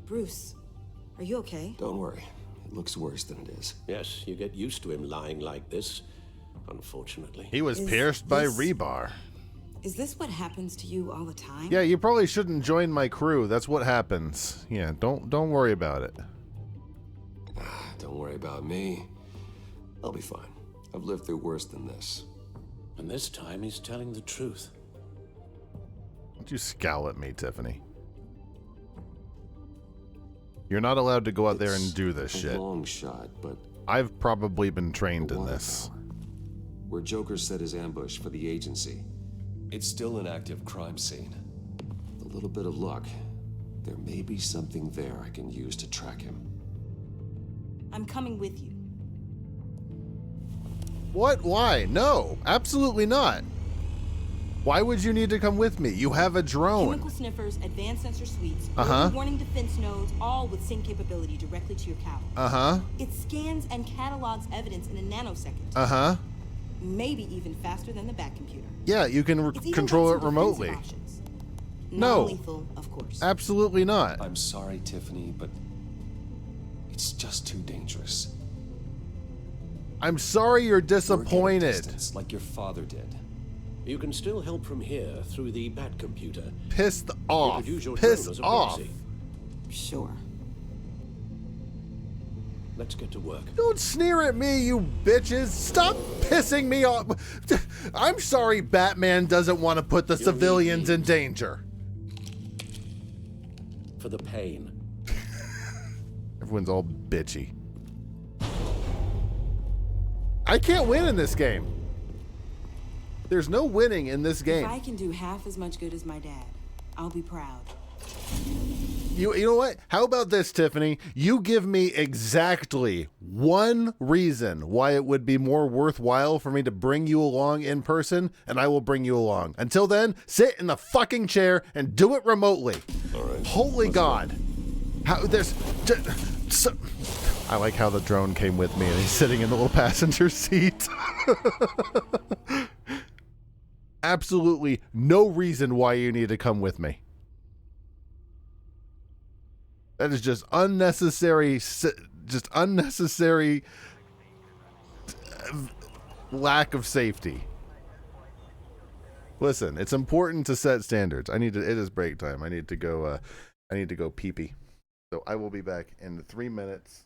Bruce, are you okay? Don't worry. It looks worse than it is. Yes, you get used to him lying like this, unfortunately. He was pierced by rebar. Is this what happens to you all the time? Yeah, you probably shouldn't join my crew. That's what happens. Yeah, don't worry about it. Don't worry about me. I'll be fine. I've lived through worse than this. And this time he's telling the truth. Don't you scowl at me, Tiffany. You're not allowed to go out there and do this shit. Long shot, but I've probably been trained in this. Where Joker set his ambush for the agency, it's still an active crime scene. With a little bit of luck, there may be something there I can use to track him. I'm coming with you. What? Why? No, absolutely not. Why would you need to come with me? You have a drone. Chemical sniffers, advanced sensor suites, Uh-huh. warning defense nodes, all with sync capability directly to your couch. Uh-huh. It scans and catalogs evidence in a nanosecond. Uh-huh. Maybe even faster than the Bat computer. Yeah, you can It's even control got it some remotely. defensive options. No. Non-lethal, of course. Absolutely not. I'm sorry, Tiffany, but it's just too dangerous. I'm sorry you're disappointed. Distance, like your father did. You can still help from here through the Bat computer. Pissed off. You could use your Pissed drone as a off. proxy. Sure. Let's get to work. Don't sneer at me, you bitches. Stop pissing me off. I'm sorry Batman doesn't want to put the civilians in danger. For the pain. Everyone's all bitchy. I can't win in this game. There's no winning in this game. If I can do half as much good as my dad, I'll be proud. You know what? How about this, Tiffany? You give me exactly one reason why it would be more worthwhile for me to bring you along in person, and I will bring you along. Until then, sit in the fucking chair and do it remotely. All right. Holy God. How there's so, I like how the drone came with me and he's sitting in the little passenger seat. Absolutely no reason why you need to come with me. That is just unnecessary lack of safety. Listen, it's important to set standards. It is break time. I need to go pee-pee. So I will be back in 3 minutes.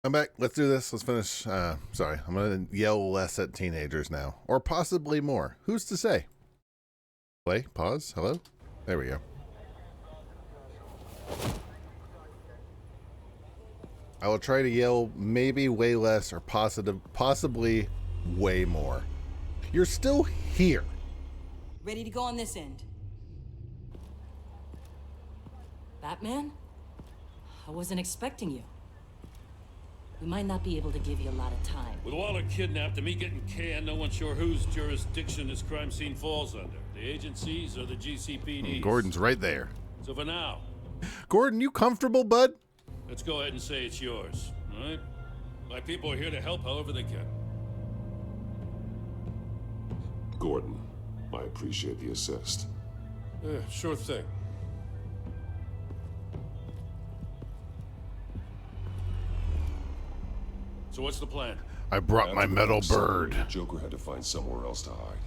I'm back. Let's do this. Let's finish. Sorry, I'm going to yell less at teenagers now. Or possibly more. Who's to say? Play, pause, hello? There we go. I will try to yell maybe way less or possibly way more. You're still here. Ready to go on this end. Batman? I wasn't expecting you. We might not be able to give you a lot of time. With Waller kidnapped and me getting canned, no one's sure whose jurisdiction this crime scene falls under. The agencies or the GCPD? Gordon's right there. So for now... Gordon, you comfortable, bud? Let's go ahead and say it's yours, all right? My people are here to help however they can. Gordon, I appreciate the assist. Yeah, sure thing. So what's the plan? I brought my metal bird. The Joker had to find somewhere else to hide.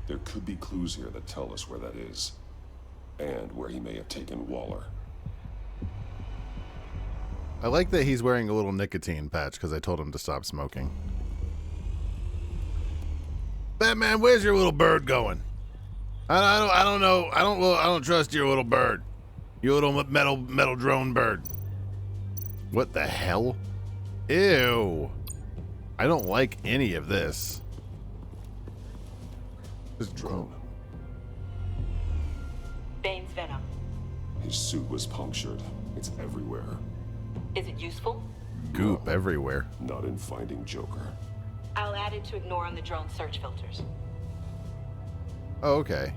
There could be clues here that tell us where that is. And where he may have taken Waller. I like that he's wearing a little nicotine patch because I told him to stop smoking. Batman, where's your little bird going? I don't know. I don't trust your little bird. Your little metal drone bird. What the hell? Ew. I don't like any of this. This drone. Bane's venom. His suit was punctured. It's everywhere. Is it useful? Goop everywhere. Not in finding Joker. I'll add it to ignore on the drone search filters. Oh, okay.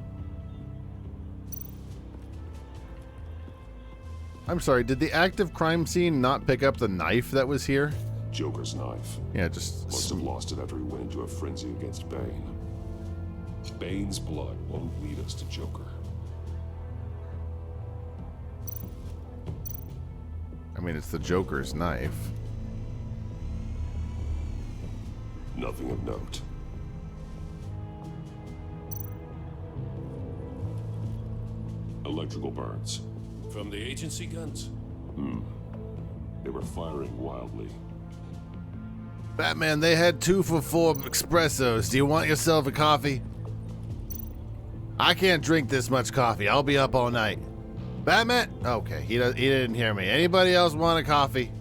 I'm sorry, did the active crime scene not pick up the knife that was here? Joker's knife. Yeah, just... Must have lost it after he went into a frenzy against Bane. Bane's blood won't lead us to Joker. I mean, it's the Joker's knife. Nothing of note. Electrical burns. From the agency guns? They were firing wildly. Batman, they had 2 for $4 espressos. Do you want yourself a coffee? I can't drink this much coffee. I'll be up all night. Batman? Okay, he didn't hear me. Anybody else want a coffee?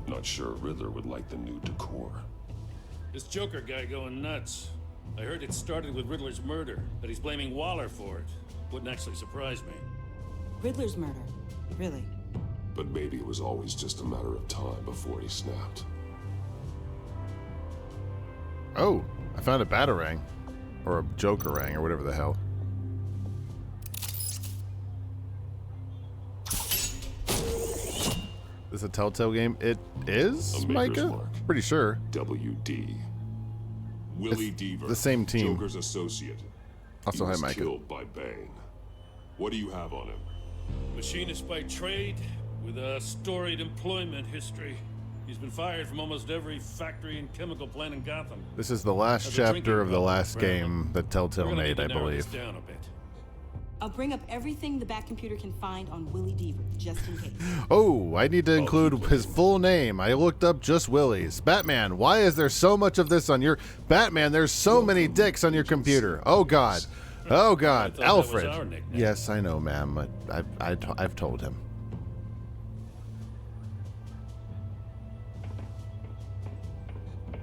Not sure Riddler would like the new decor. This Joker guy going nuts. I heard it started with Riddler's murder, that he's blaming Waller for it. Wouldn't actually surprise me. Riddler's murder? Really? But maybe it was always just a matter of time before he snapped. Oh, I found a Batarang. Or a Jokerang, or whatever the hell. Is this a Telltale game? It is, Micah? Pretty sure. WD. Willie Deaver. The same team. Joker's associate. Also, hi, he was Micah. Killed by Bane. What do you have on him? Machinist by trade, with a storied employment history. He's been fired from almost every factory and chemical plant in Gotham. This is the last chapter of the last game that Telltale made, I believe. Down a bit. I'll bring up everything the Batcomputer can find on Willie Deaver, just in case. Oh, I need to include his full name. I looked up just Willie's. Batman, why is there so much of this on your... Batman, there's so many dicks on your computer. Oh, God. Oh, God. Alfred. Yes, I know, ma'am. I've told him.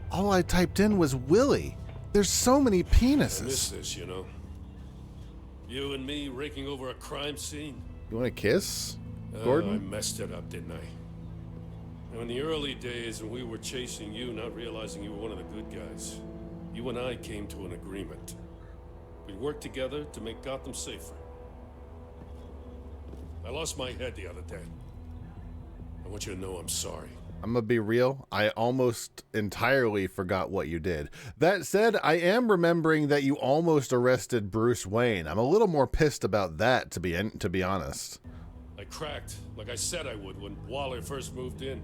All I typed in was Willie. There's so many penises. I miss this, you know. You and me raking over a crime scene. You want a kiss, Gordon? I messed it up, didn't I? Now, in the early days when we were chasing you, not realizing you were one of the good guys, you and I came to an agreement. We worked together to make Gotham safer. I lost my head the other day. I want you to know I'm sorry. I'm gonna be real. I almost entirely forgot what you did. That said, I am remembering that you almost arrested Bruce Wayne. I'm a little more pissed about that, to be honest. I cracked, like I said I would when Waller first moved in.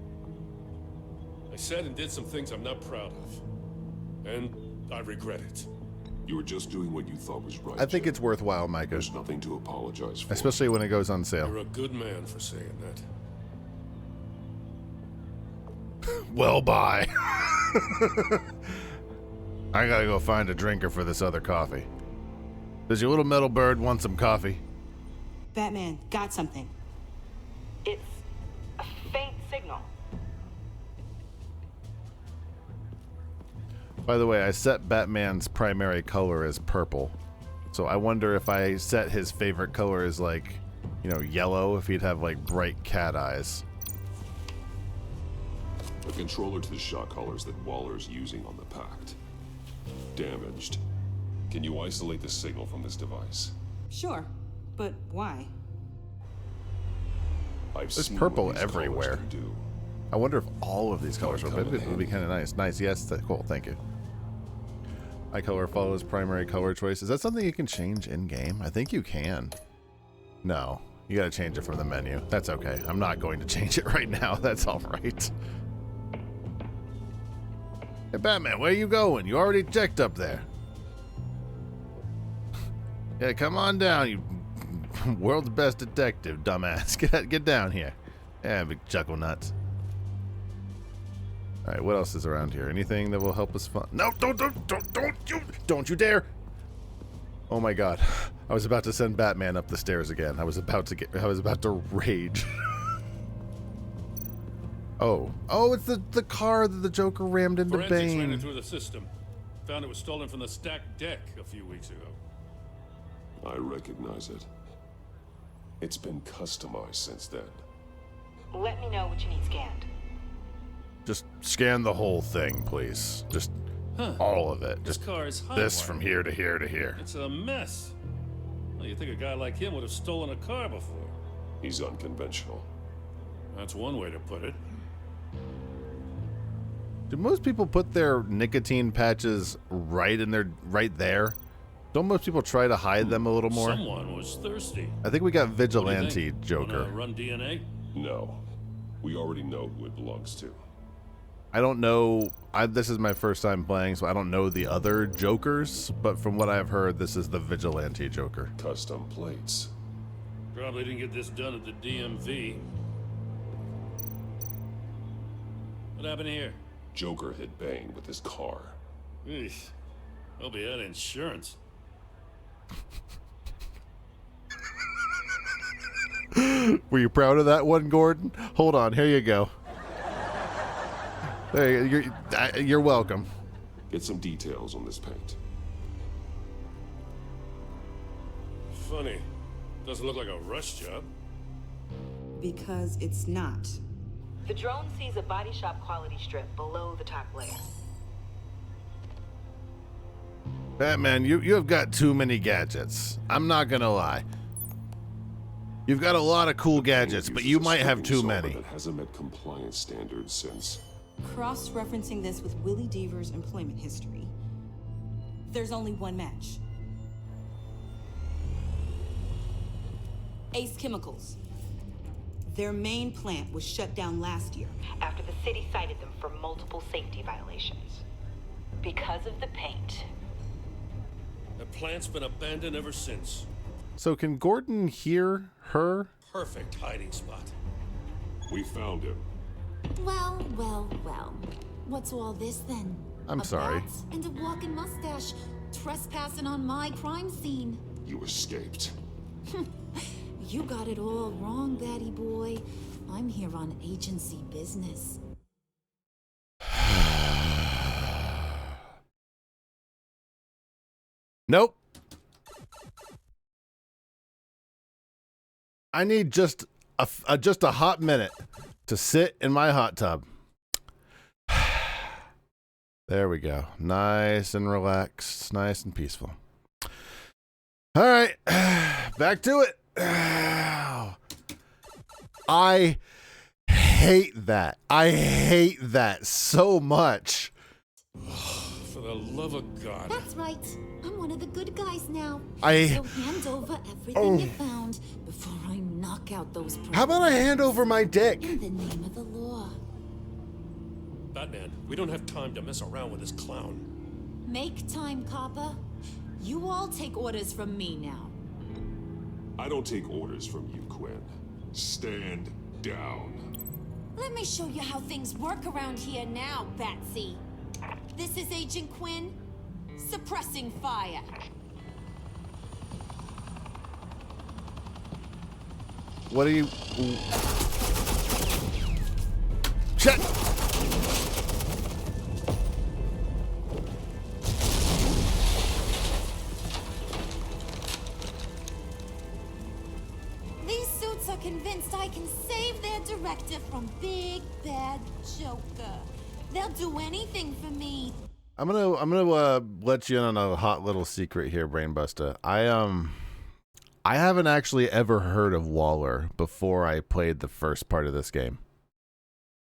I said and did some things I'm not proud of. And I regret it. You were just doing what you thought was right. I think it's worthwhile, Micah. There's nothing to apologize for. Especially when it goes on sale. You're a good man for saying that. Well, bye. I gotta go find a drinker for this other coffee. Does your little metal bird want some coffee? Batman, got something. It's a faint signal. By the way, I set Batman's primary color as purple. So I wonder if I set his favorite color as, like, you know, yellow, if he'd have, like, bright cat eyes. A controller to the shot collars that Waller's using on the Pact. Damaged. Can you isolate the signal from this device? Sure, but why? There's purple everywhere. I wonder if all of these colors would be kind of nice. Nice, yes, cool, thank you. Eye color follows primary color choice. Is that something you can change in-game? I think you can. No, you gotta change it from the menu. That's okay. I'm not going to change it right now. That's all right. Hey, Batman, where you going? You already checked up there. Yeah, come on down, you world's best detective, dumbass. Get down here. Yeah, big chuckle nuts. All right, what else is around here? Anything that will help us find? No, don't you dare! Oh my God, I was about to send Batman up the stairs again. I was about to rage. Oh, it's the car that the Joker rammed into Forensics ran Bane. it through the system. Found it was stolen from the stacked deck a few weeks ago. I recognize it. It's been customized since then. Let me know what you need scanned. Just scan the whole thing, please. Just all of it. This Just car is this hotwired. from here to here to here. It's a mess. Well, you think a guy like him would have stolen a car before? He's unconventional. That's one way to put it. Do most people put their nicotine patches right there? Don't most people try to hide them a little more? Someone was thirsty. I think we got What do you Vigilante think? Joker. Wanna run DNA? No. We already know who it belongs to. I don't know. This is my first time playing, so I don't know the other Jokers, but from what I've heard, this is the Vigilante Joker. Custom plates. Probably didn't get this done at the DMV. What happened here? Joker hit Bane with his car. Eesh. Hope he had insurance. Were you proud of that one, Gordon? Hold on, here you go. There, you're welcome. Get some details on this paint. Funny. Doesn't look like a rush job. Because it's not. The drone sees a body shop quality strip below the top layer. Batman, you have got too many gadgets. I'm not gonna lie. You've got a lot of cool gadgets, but you might have too many. That hasn't met compliance standards since. Cross-referencing this with Willie Deaver's employment history, there's only one match. Ace Chemicals. Their main plant was shut down last year. After the city cited them for multiple safety violations. Because of the paint. The plant's been abandoned ever since. So can Gordon hear her? Perfect hiding spot. We found him. Well. What's all this then? I'm sorry. Bat and a walking mustache trespassing on my crime scene. You escaped. You got it all wrong, Batty boy. I'm here on agency business. Nope. I need just a hot minute to sit in my hot tub. There we go. Nice and relaxed, nice and peaceful. All right, back to it. I hate that. I hate that so much. For the love of God. That's right. I'm one of the good guys now. So hand over everything you found before I knock out those How about I hand over my dick? in the name of the law. Batman, we don't have time to mess around with this clown. Make time, Copper. You all take orders from me now. I don't take orders from you, Quinn. Stand down. Let me show you how things work around here now, Batsy. This is Agent Quinn, suppressing fire. What are you... Shit! These suits are convinced I can save their director from Big Bad Joker. They'll do anything for me. I'm gonna let you in on a hot little secret here, Brainbuster. I haven't actually ever heard of Waller before I played the first part of this game.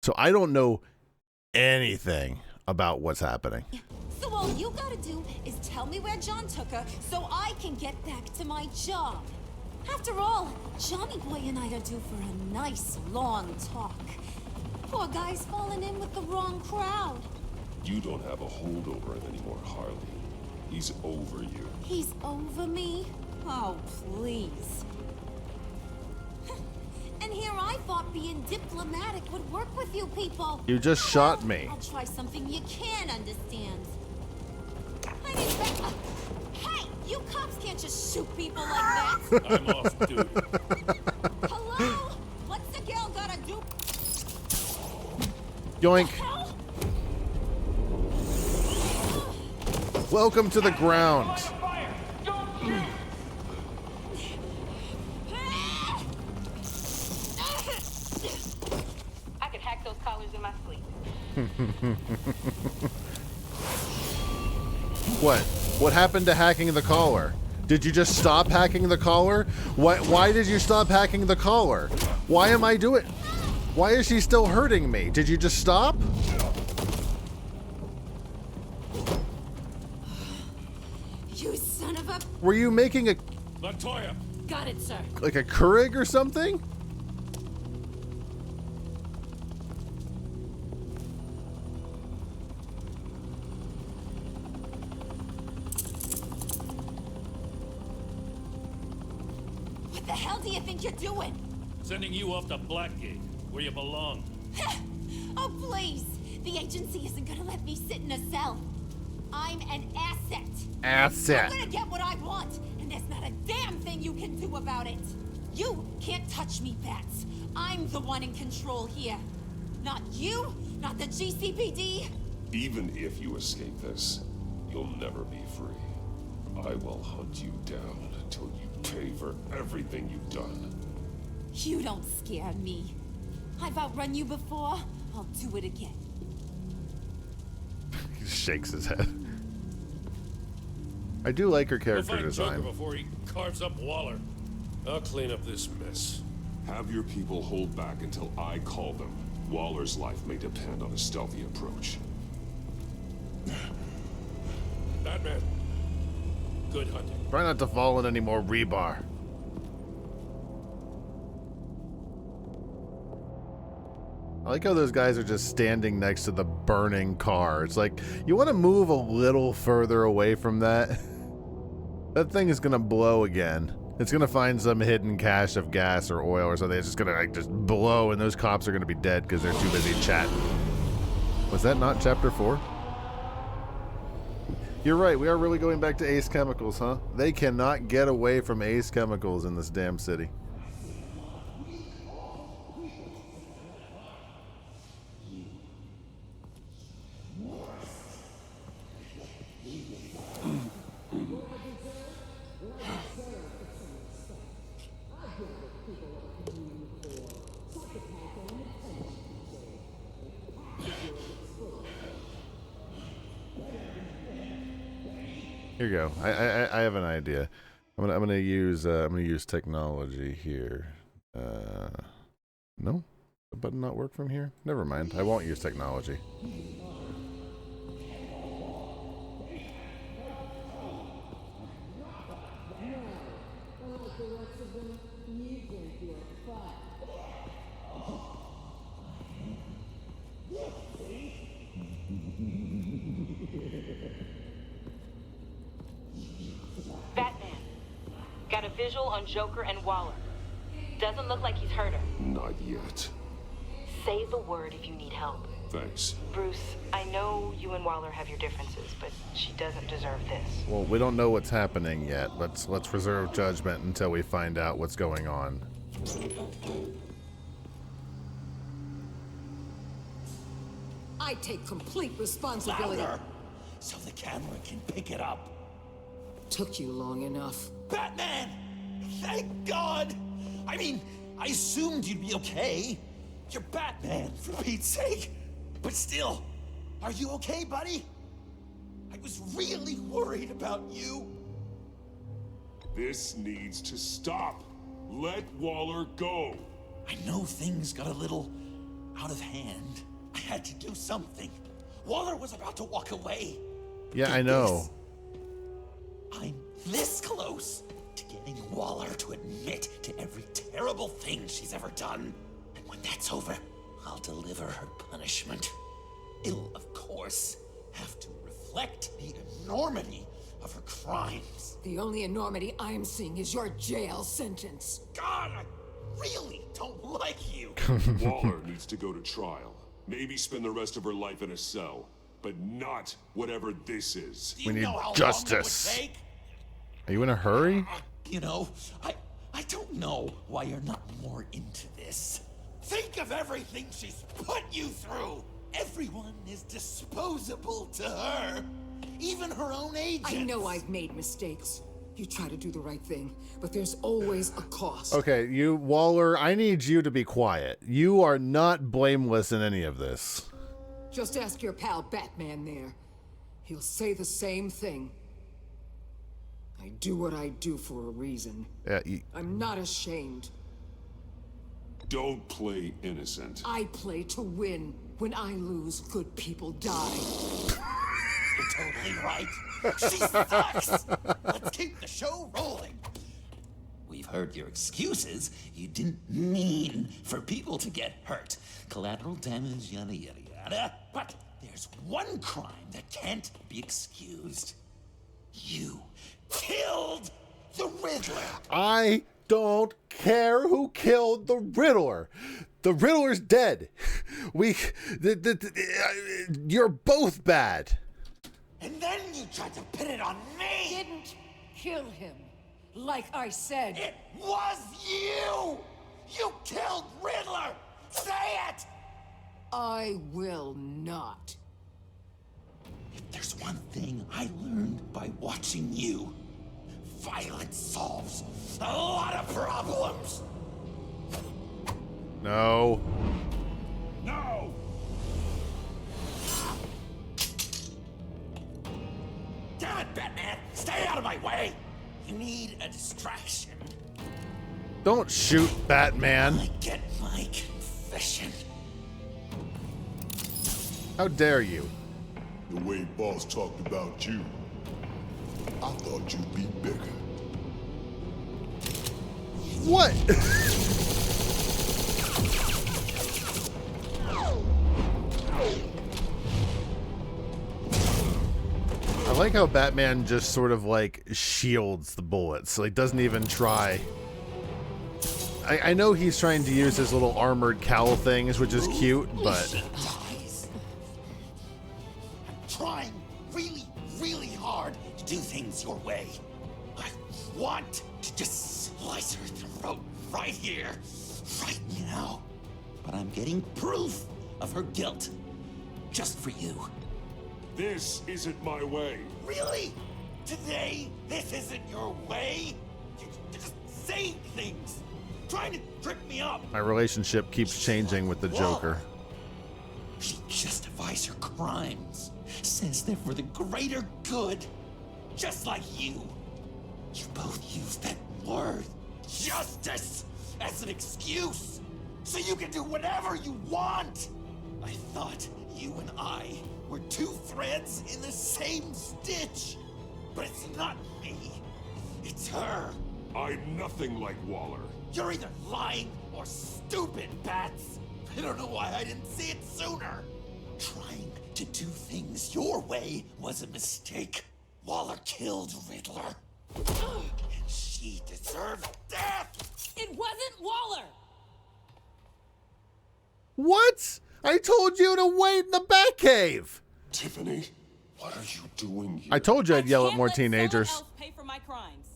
So I don't know anything about what's happening. So all you gotta do is tell me where John took her so I can get back to my job. After all, Johnny Boy and I are due for a nice long talk. Poor guy's fallen in with the wrong crowd. You don't have a holdover anymore, Harley. He's over you. He's over me? Oh, please. And here I thought being diplomatic would work with you people. You just shot me. I'll try something you can understand. I mean, hey, you cops can't just shoot people like that. I'm off duty. Hello? What's the girl gotta do? Yoink. Welcome to the ground. I could hack those collars in my sleep. What? What happened to hacking the collar? Did you just stop hacking the collar? Why did you stop hacking the collar? Why am I doing... Why is she still hurting me? Did you just stop? You son of a... Were you making a... Montoya! Got it, sir. like a Keurig or something? What the hell do you think you're doing? Sending you off to Blackgate, where you belong. Oh, please. The agency isn't gonna let me sit in a cell. I'm an asset. Asset. I'm gonna get what I want, and there's not a damn thing you can do about it. You can't touch me, Bats. I'm the one in control here. Not you, not the GCPD. Even if you escape this, you'll never be free. I will hunt you down until you pay for everything you've done. You don't scare me. I've outrun you before. I'll do it again. He shakes his head. I do like her character Go find design. Joker before he carves up Waller. I'll clean up this mess. Have your people hold back until I call them. Waller's life may depend on a stealthy approach. Batman. Good hunting. Try not to fall in any more rebar. I like how those guys are just standing next to the burning car. It's like, you want to move a little further away from that? That thing is going to blow again. It's going to find some hidden cache of gas or oil or something. It's just going to like just blow, and those cops are going to be dead because they're too busy chatting. Was that not chapter 4? You're right, we are really going back to Ace Chemicals, huh? They cannot get away from Ace Chemicals in this damn city. Here you go. I have an idea. I'm gonna use technology here. No, the button not work from here. Never mind. I won't use technology. visual on Joker and Waller. Doesn't look like he's hurt her. Not yet. Say the word if you need help. Thanks. Bruce, I know you and Waller have your differences, but she doesn't deserve this. Well, we don't know what's happening yet. Let's reserve judgment until we find out what's going on. I take complete responsibility. Louder, so the camera can pick it up. Took you long enough. Batman! Thank God! I mean, I assumed you'd be okay. You're Batman, for Pete's sake. But still, are you okay, buddy? I was really worried about you. This needs to stop. Let Waller go. I know things got a little out of hand. I had to do something. Waller was about to walk away. Yeah, I know. I'm this close to getting Waller to admit to every terrible thing she's ever done. And when that's over, I'll deliver her punishment. It'll, of course, have to reflect the enormity of her crimes. The only enormity I'm seeing is your jail sentence. God, I really don't like you. Waller needs to go to trial. Maybe spend the rest of her life in a cell. But not whatever this is. We need justice. Are you in a hurry? You know, I don't know why you're not more into this. Think of everything she's put you through. Everyone is disposable to her. Even her own agents. I know I've made mistakes. You try to do the right thing, but there's always a cost. Okay, you, Waller, I need you to be quiet. You are not blameless in any of this. Just ask your pal Batman there. He'll say the same thing. I do what I do for a reason. Yeah, I'm not ashamed. Don't play innocent. I play to win. When I lose, good people die. You're totally right. She sucks. Let's keep the show rolling. We've heard your excuses. You didn't mean for people to get hurt. Collateral damage, yada, yada, yada. But there's one crime that can't be excused. You killed the Riddler. I don't care who killed the Riddler. The Riddler's dead. You're both bad. And then you tried to pin it on me. Didn't kill him. Like I said. It was you. You killed Riddler. Say it. I will not. If there's one thing I learned by watching you, violence solves a lot of problems. No. No. Damn it, Batman! Stay out of my way! You need a distraction. Don't shoot Batman. I get my confession. How dare you? The way Boss talked about you, I thought you'd be bigger. What? I like how Batman just sort of like shields the bullets, so he doesn't even try. I know he's trying to use his little armored cowl things, which is cute, but... I'm trying really, really hard to do things your way. I want to just slice her throat right here, right now. But I'm getting proof of her guilt, just for you. This isn't my way. Really? Today, this isn't your way? You're just saying things, trying to trip me up. My relationship keeps changing with the Joker. She justifies her crimes, says they're for the greater good, just like you. You both use that word, justice, as an excuse, so you can do whatever you want. I thought you and I were two threads in the same stitch, but it's not me, it's her. I'm nothing like Waller. You're either lying or stupid, Bats. I don't know why I didn't see it sooner. Trying to do things your way was a mistake. Waller killed Riddler. And She deserves death! It wasn't Waller! What? I told you to wait in the Batcave! Tiffany, what are you doing here? I told you I'd yell at more Can't let teenagers. someone else pay for my crimes.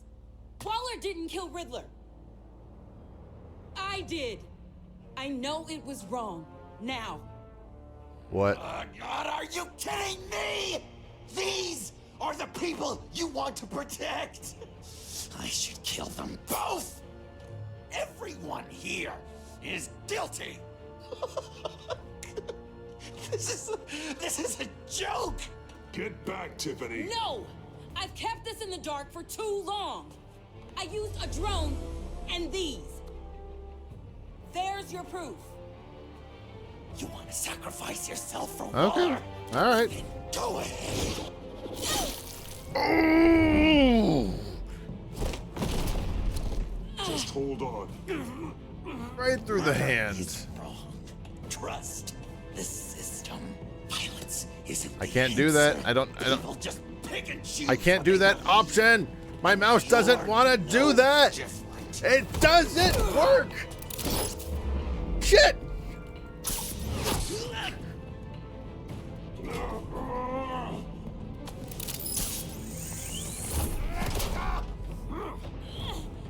Waller didn't kill Riddler. I did. I know it was wrong. Now. What? God, are you kidding me? These are the people you want to protect. I should kill them both. Everyone here is guilty. This is a joke. Get back, Tiffany. No! I've kept this in the dark for too long. I used a drone and these. There's your proof. You want to sacrifice yourself for Okay. Waller? All right. Then go ahead. Just hold on. Right through the hand. Is wrong. Trust the system. Violence isn't. I can't do that. I don't. People just pick and choose. I can't do that option. My mouse doesn't want to do that. It doesn't work. Shit.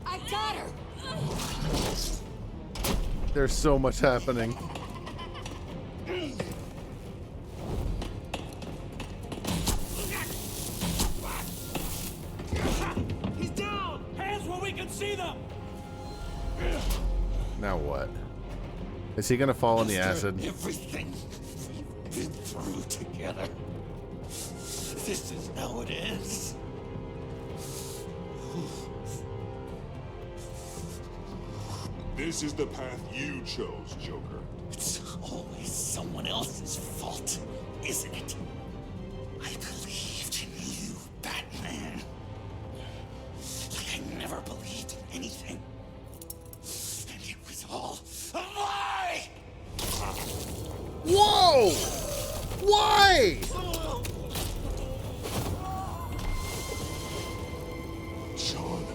I got her! There's so much happening. He's down! Hands where we can see them! Now what? Is he gonna fall in the acid? Everything we've been through together. This is how it ends. This is the path you chose, Joker. It's always someone else's fault, isn't it? I believed in you, Batman. Like I never believed in anything. And it was all a lie! Whoa! Why? John.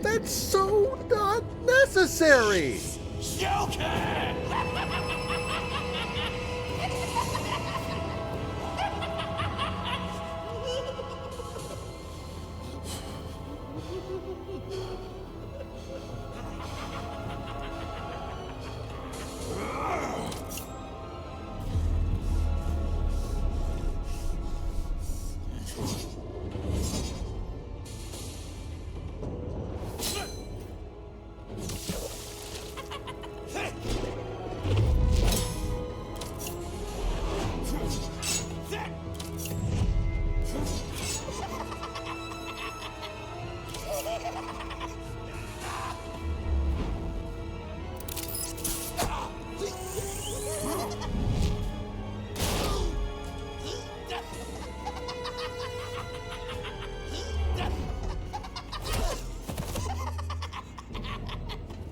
That's so not necessary. Joker!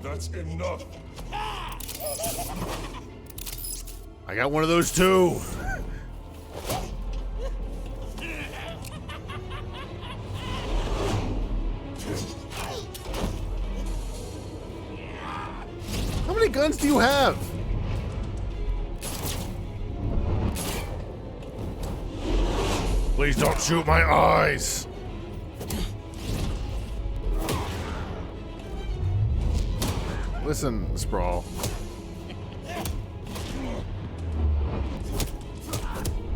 That's enough. I got one of those too. How many guns do you have? Please don't shoot my eyes. Listen, Sprawl.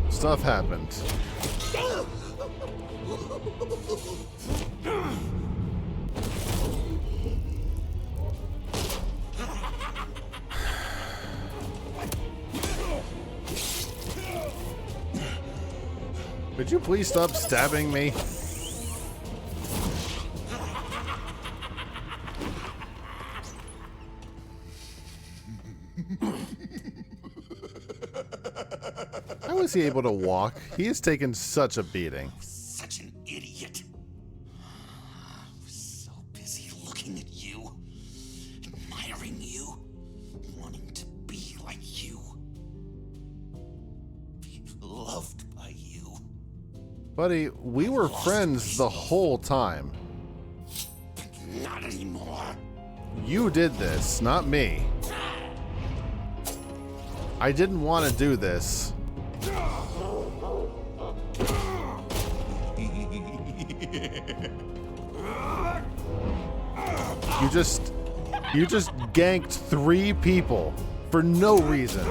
Stuff happened. Would you please stop stabbing me? How is he able to walk? He has taken such a beating. Such an idiot. I was so busy looking at you, admiring you, wanting to be like you, be loved by you. Buddy, we were friends the whole time. Not anymore. You did this, not me. I didn't want to do this. You just ganked 3 people for no reason.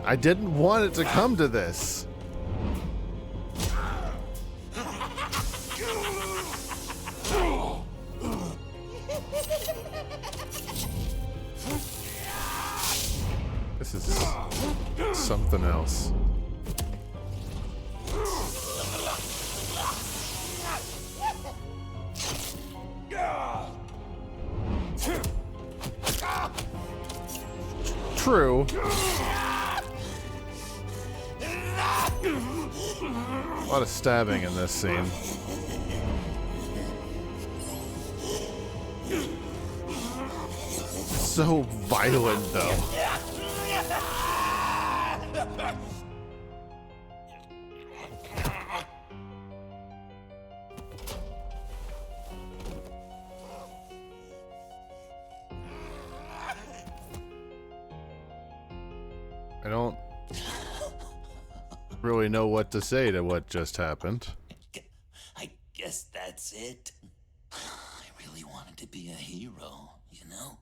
I didn't want it to come to this. This is something else. True. A lot of stabbing in this scene. So violent, though. I don't really know what to say to what just happened. I guess that's it. I really wanted to be a hero, you know?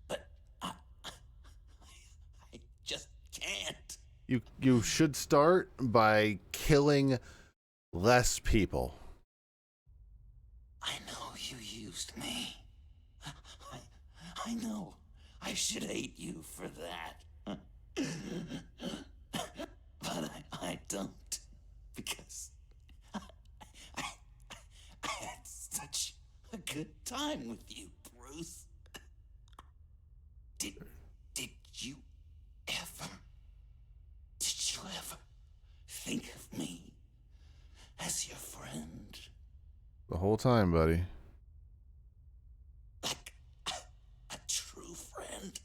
But I just can't. You should start by killing less people. I know you used me. I know. I should hate you for that. But I don't. Because I had such a good time with you, Bruce. Did you ever think of me as your friend? The whole time, buddy. Like a true friend?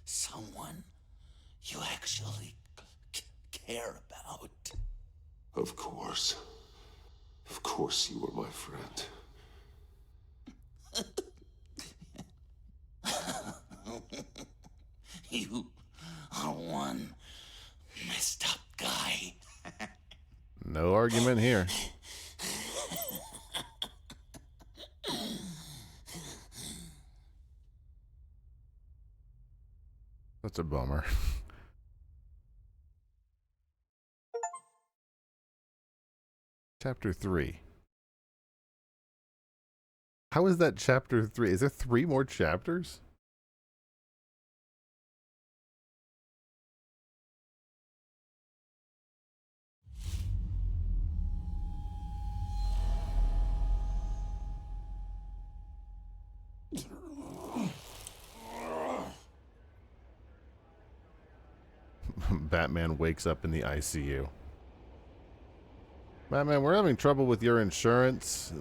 Someone you actually care about? Of course. Of course you were my friend. You are one messed up guy. No argument here. That's a bummer. Chapter 3. How is that chapter 3? Is there 3 more chapters? Batman wakes up in the ICU. Batman, we're having trouble with your insurance.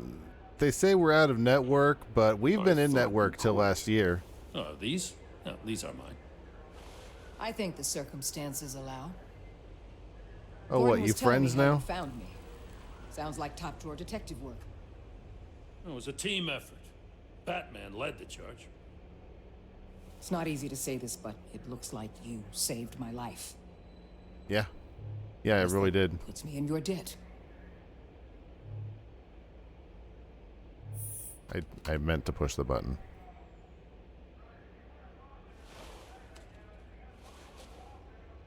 They say we're out of network, but we've been in network till last year. Oh, these? No, these are mine. I think the circumstances allow. Oh, Gordon what, you was telling friends me how now? you found me. Sounds like top drawer detective work. It was a team effort. Batman led the charge. It's not easy to say this, but it looks like you saved my life. Yeah. Yeah, it really did. Puts me in your debt. I meant to push the button.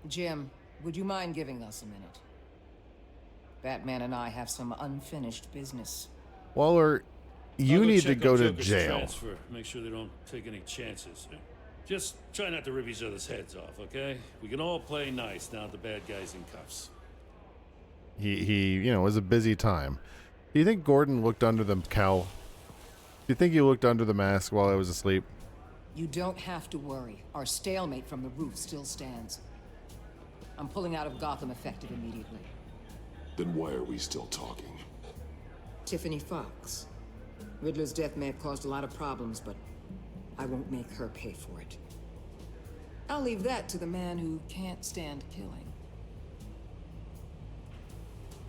Jim, would you mind giving us a minute? Batman and I have some unfinished business. Waller, you need to check go on to Joker's jail. Transfer. Make sure they don't take any chances. Just try not to rip each other's heads off, okay? We can all play nice now that the bad guy's in cuffs. He, you know, it was a busy time. Do you think Gordon looked under the cowl? Do you think he looked under the mask while I was asleep? You don't have to worry. Our stalemate from the roof still stands. I'm pulling out of Gotham effective immediately. Then why are we still talking? Tiffany Fox. Riddler's death may have caused a lot of problems, but I won't make her pay for it. I'll leave that to the man who can't stand killing.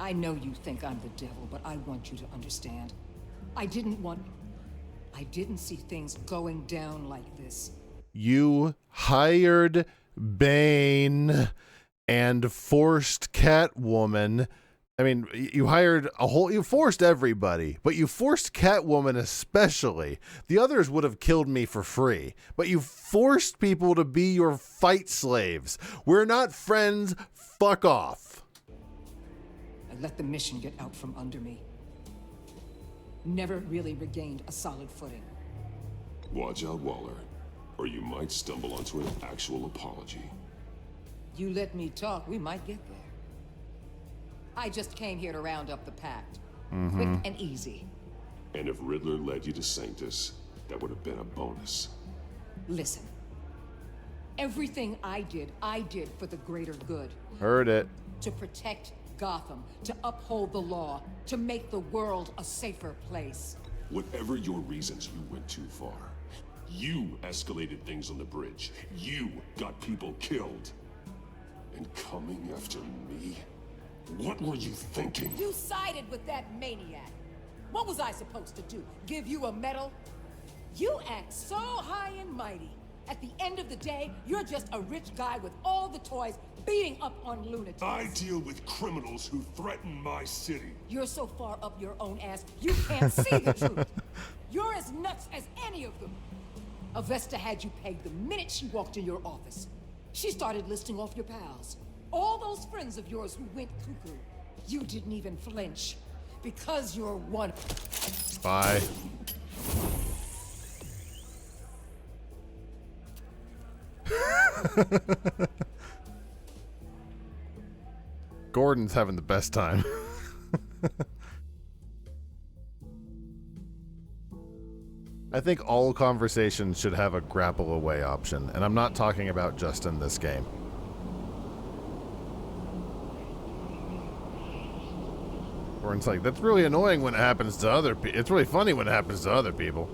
I know you think I'm the devil, but I want you to understand. I didn't see things going down like this. You hired Bane and forced Catwoman. I mean, you forced everybody, but you forced Catwoman especially. The others would have killed me for free, but you forced people to be your fight slaves. We're not friends. Fuck off. I let the mission get out from under me. Never really regained a solid footing. Watch out, Waller, or you might stumble onto an actual apology. You let me talk, we might get there. I just came here to round up the pact. Quick and easy. And if Riddler led you to Sanctus, that would have been a bonus. Listen. Everything I did for the greater good. Heard it. To protect Gotham, to uphold the law, to make the world a safer place. Whatever your reasons, you went too far. You escalated things on the bridge. You got people killed. And coming after me? What were you thinking? You sided with that maniac. What was I supposed to do? Give you a medal? You act so high and mighty. At the end of the day, you're just a rich guy with all the toys beating up on lunatics. I deal with criminals who threaten my city. You're so far up your own ass, you can't see the truth. You're as nuts as any of them. Avesta had you pegged the minute she walked in your office. She started listing off your pals. All those friends of yours who went cuckoo. You didn't even flinch. Because you're one. Bye. Gordon's having the best time. I think all conversations should have a grapple away option, and I'm not talking about just in this game. Gordon's like, that's really annoying when it happens to other people. It's really funny when it happens to other people.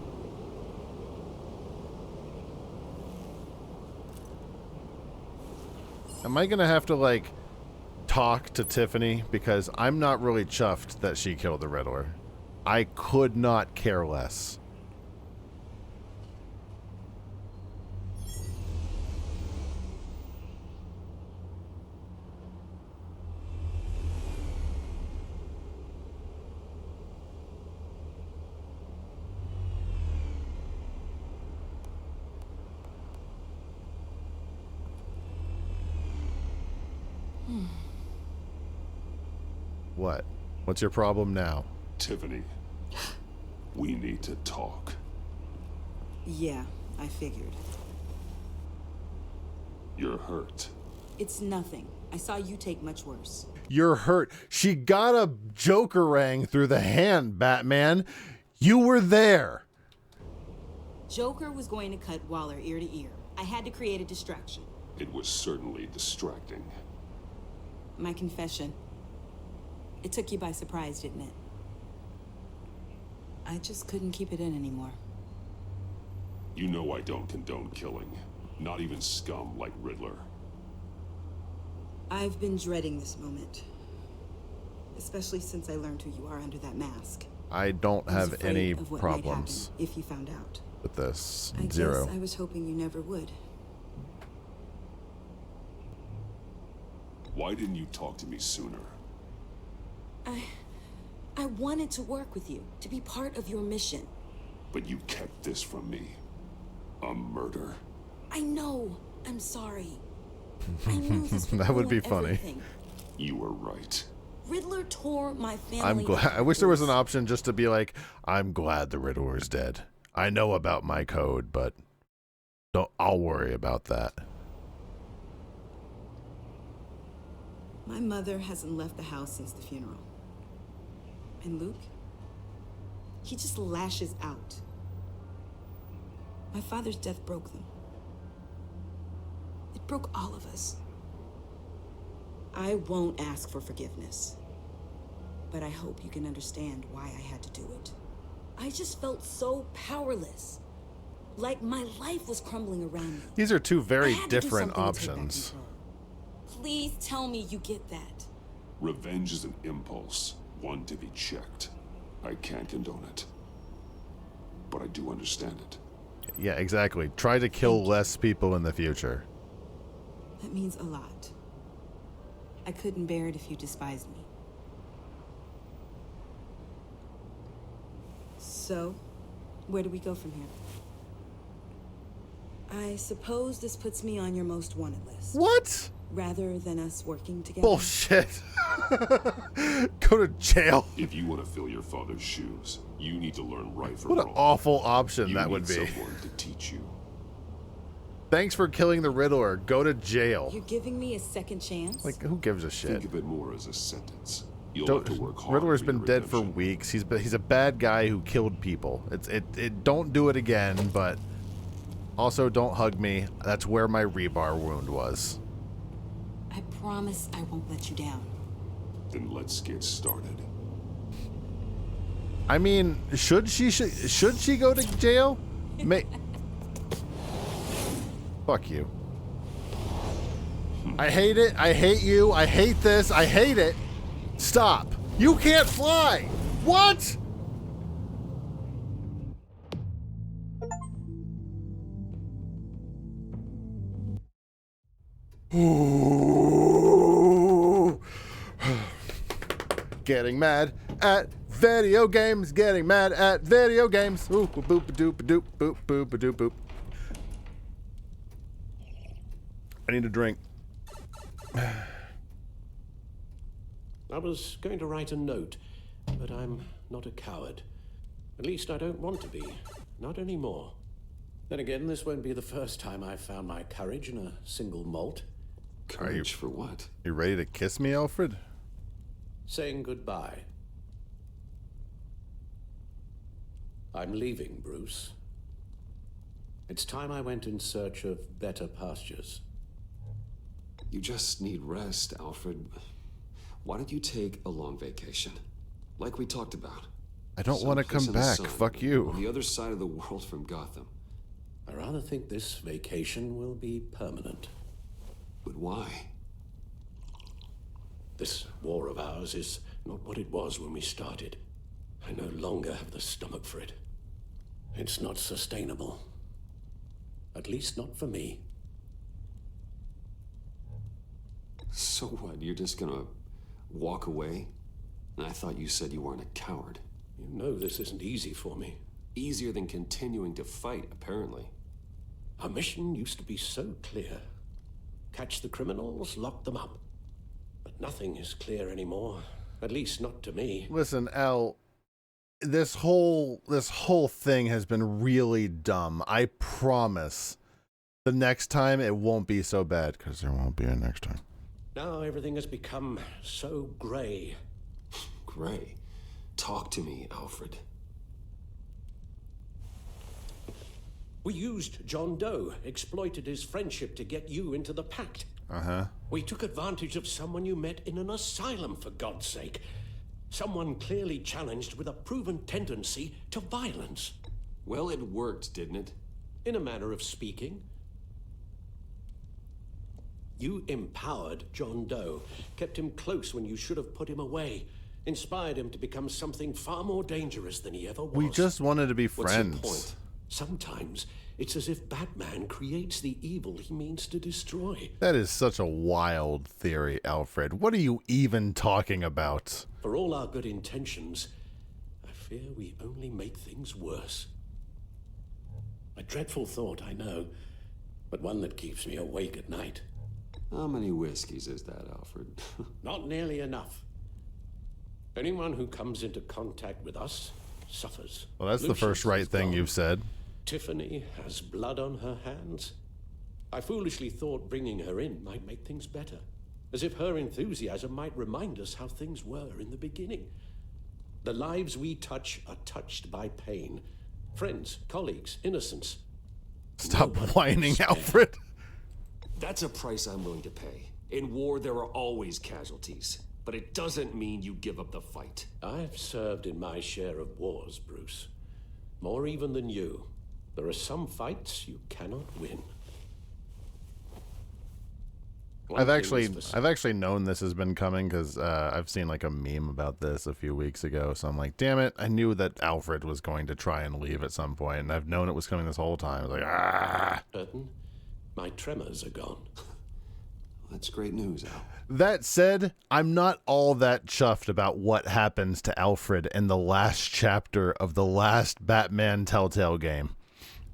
Am I gonna have to, like, talk to Tiffany? Because I'm not really chuffed that she killed the Riddler. I could not care less. What? What's your problem now? Tiffany, we need to talk. Yeah, I figured. You're hurt. It's nothing. I saw you take much worse. You're hurt. She got a Jokerang through the hand, Batman. You were there. Joker was going to cut Waller ear to ear. I had to create a distraction. It was certainly distracting. My confession. It took you by surprise, didn't it? I just couldn't keep it in anymore. You know I don't condone killing. Not even scum like Riddler. I've been dreading this moment. Especially since I learned who you are under that mask. I don't have any of what problems might happen if you found out. with this. I Zero. guess I was hoping you never would. Why didn't you talk to me sooner? I wanted to work with you, to be part of your mission. But you kept this from me. A murder. I know. I'm sorry. I knew this would That would be ruin funny. everything. You were right. Riddler tore my family. I'm glad. I wish there was an option just to be like, I'm glad the Riddler's dead. I know about my code, but I'll worry about that. My mother hasn't left the house since the funeral. And Luke? He just lashes out. My father's death broke them. It broke all of us. I won't ask for forgiveness. But I hope you can understand why I had to do it. I just felt so powerless. Like my life was crumbling around me. These are two very I had to do different something to take back options. control. Please tell me you get that. Revenge is an impulse, one to be checked. I can't condone it. But I do understand it. Yeah, exactly. Try to kill less people in the future. That means a lot. I couldn't bear it if you despised me. So, where do we go from here? I suppose this puts me on your most wanted list. What? Rather than us working together. Bullshit. Go to jail. If you want to fill your father's shoes, you need to learn right from What an wrong. awful option that would be. You need someone to teach you. Thanks for killing the Riddler. Go to jail. You're giving me a second chance? Like, who gives a shit? Think of it more as a sentence. You'll have to work hard. Riddler's for been your dead for redemption. weeks. He's a bad guy who killed people. Don't do it again, but also don't hug me. That's where my rebar wound was. I promise I won't let you down. Then let's get started. I mean, should she go to jail? Fuck you. I hate it. I hate you. I hate this. I hate it. Stop. You can't fly. What? Getting mad at video games. Getting mad at video games. Ooh, boop, doop, doop, boop, boop, doop, boop. I need a drink. I was going to write a note, but I'm not a coward. At least I don't want to be. Not anymore. Then again, this won't be the first time I've found my courage in a single malt. Courage for what? You ready to kiss me, Alfred? Saying goodbye. I'm leaving, Bruce. It's time I went in search of better pastures. You just need rest, Alfred. Why don't you take a long vacation? Like we talked about. I don't want to come back. Fuck you. On the other side of the world from Gotham. I rather think this vacation will be permanent. But why? This war of ours is not what it was when we started. I no longer have the stomach for it. It's not sustainable. At least not for me. So what? You're just gonna walk away? I thought you said you weren't a coward. You know this isn't easy for me. Easier than continuing to fight, apparently. Our mission used to be so clear. Catch the criminals, lock them up. But nothing is clear anymore. At least not to me. Listen, Al, this whole thing has been really dumb. I promise the next time it won't be so bad, because there won't be a next time. Now everything has become so gray. Gray? Talk to me, Alfred. We used John Doe, exploited his friendship to get you into the pact. Uh-huh. We took advantage of someone you met in an asylum, for God's sake. Someone clearly challenged with a proven tendency to violence. Well, it worked, didn't it? In a manner of speaking. You empowered John Doe, kept him close when you should have put him away, inspired him to become something far more dangerous than he ever was. We just wanted to be friends. What's your point? Sometimes it's as if Batman creates the evil he means to destroy. That is such a wild theory, Alfred. What are you even talking about? For all our good intentions, I fear we only make things worse. A dreadful thought, I know, but one that keeps me awake at night. How many whiskeys is that, Alfred? Not nearly enough. Anyone who comes into contact with us suffers. Well, that's the first right thing you've said. Tiffany has blood on her hands. I foolishly thought bringing her in might make things better. As if her enthusiasm might remind us how things were in the beginning. The lives we touch are touched by pain. Friends, colleagues, innocence. Stop whining, Alfred. That's a price I'm willing to pay. In war, there are always casualties. But it doesn't mean you give up the fight. I've served in my share of wars, Bruce. More even than you. There are some fights you cannot win. I've actually known this has been coming because I've seen like a meme about this a few weeks ago. So I'm like, damn it! I knew that Alfred was going to try and leave at some point, and I've known it was coming this whole time. I was like, ah. Burton, my tremors are gone. That's great news, Al. That said, I'm not all that chuffed about what happens to Alfred in the last chapter of the last Batman Telltale game.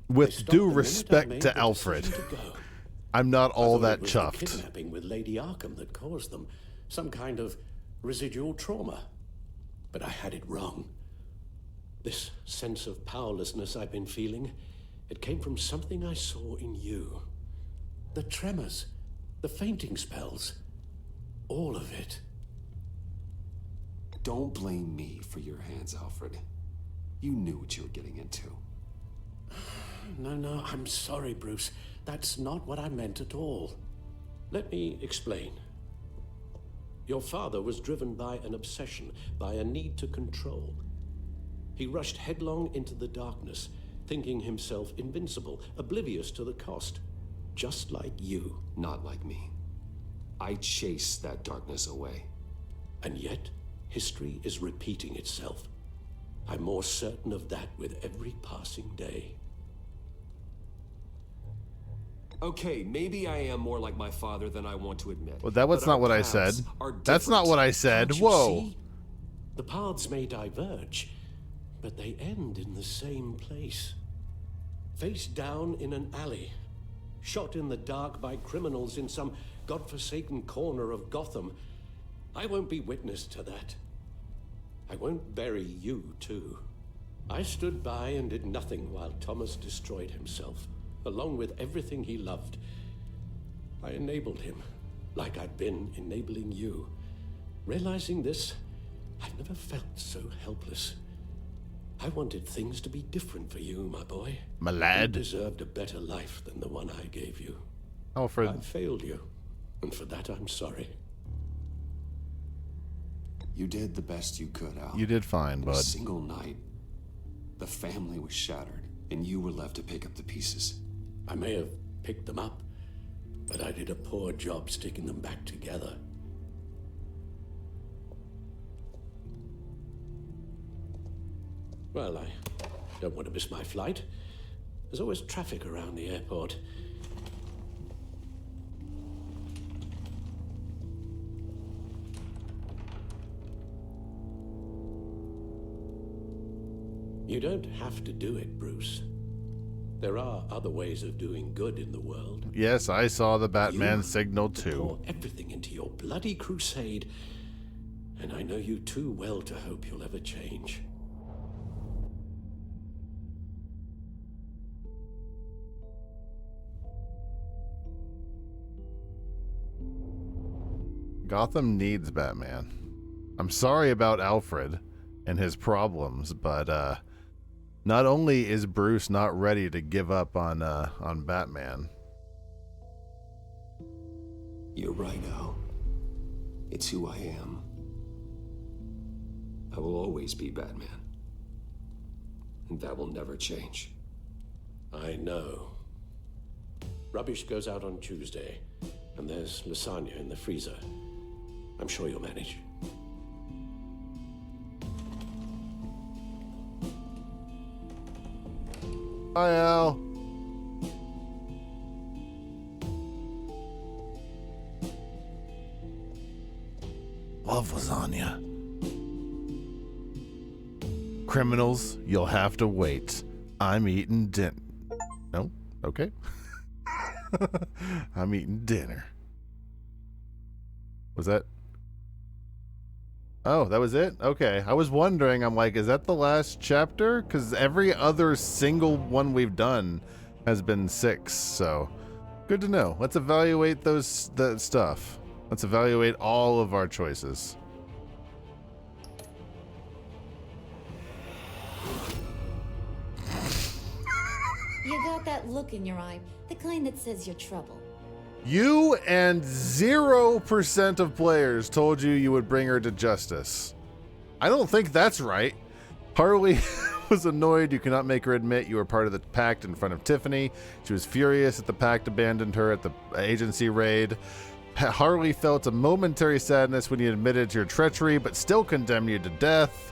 With due respect to Alfred, I'm not all that chuffed. The kidnapping with Lady Arkham that caused them some kind of residual trauma. But I had it wrong. This sense of powerlessness I've been feeling, it came from something I saw in you. The tremors, the fainting spells, all of it. Don't blame me for your hands, Alfred. You knew what you were getting into. No, I'm sorry, Bruce. That's not what I meant at all. Let me explain. Your father was driven by an obsession, by a need to control. He rushed headlong into the darkness, thinking himself invincible, oblivious to the cost. Just like you. Not like me. I chased that darkness away. And yet, history is repeating itself. I'm more certain of that with every passing day. Okay, maybe I am more like my father than I want to admit. Well, that was not what I said. That's not what I said. Whoa. See? The paths may diverge, but they end in the same place. Face down in an alley. Shot in the dark by criminals in some godforsaken corner of Gotham. I won't be witness to that. I won't bury you, too. I stood by and did nothing while Thomas destroyed himself, along with everything he loved. I enabled him, like I'd been enabling you. Realizing this, I've never felt so helpless. I wanted things to be different for you, my boy. My lad. You deserved a better life than the one I gave you. Alfred. I failed you, and for that I'm sorry. You did the best you could, Al. You did fine, bud. In a single night, the family was shattered, and you were left to pick up the pieces. I may have picked them up, but I did a poor job sticking them back together. Well, I don't want to miss my flight. There's always traffic around the airport. You don't have to do it, Bruce. There are other ways of doing good in the world. Yes, I saw the Batman signal too. Pour everything into your bloody crusade, and I know you too well to hope you'll ever change. Gotham needs Batman. I'm sorry about Alfred and his problems, but not only is Bruce not ready to give up on Batman. You're right, Al. It's who I am. I will always be Batman. And that will never change. I know. Rubbish goes out on Tuesday, and there's lasagna in the freezer. I'm sure you'll manage. Hi, Al. Love lasagna. Criminals, you'll have to wait. I'm eating dinner. No? Okay. I'm eating dinner. Was that? Oh, that was it? Okay. I was wondering, I'm like, is that the last chapter? Because every other single one we've done has been 6, so good to know. Let's evaluate that stuff. Let's evaluate all of our choices. You got that look in your eye, the kind that says you're trouble. You and 0% of players told you would bring her to justice. I don't think that's right. Harley was annoyed you cannot make her admit you were part of the pact in front of Tiffany. She was furious that the pact abandoned her at the agency raid. Harley felt a momentary sadness when you admitted to your treachery, but still condemned you to death.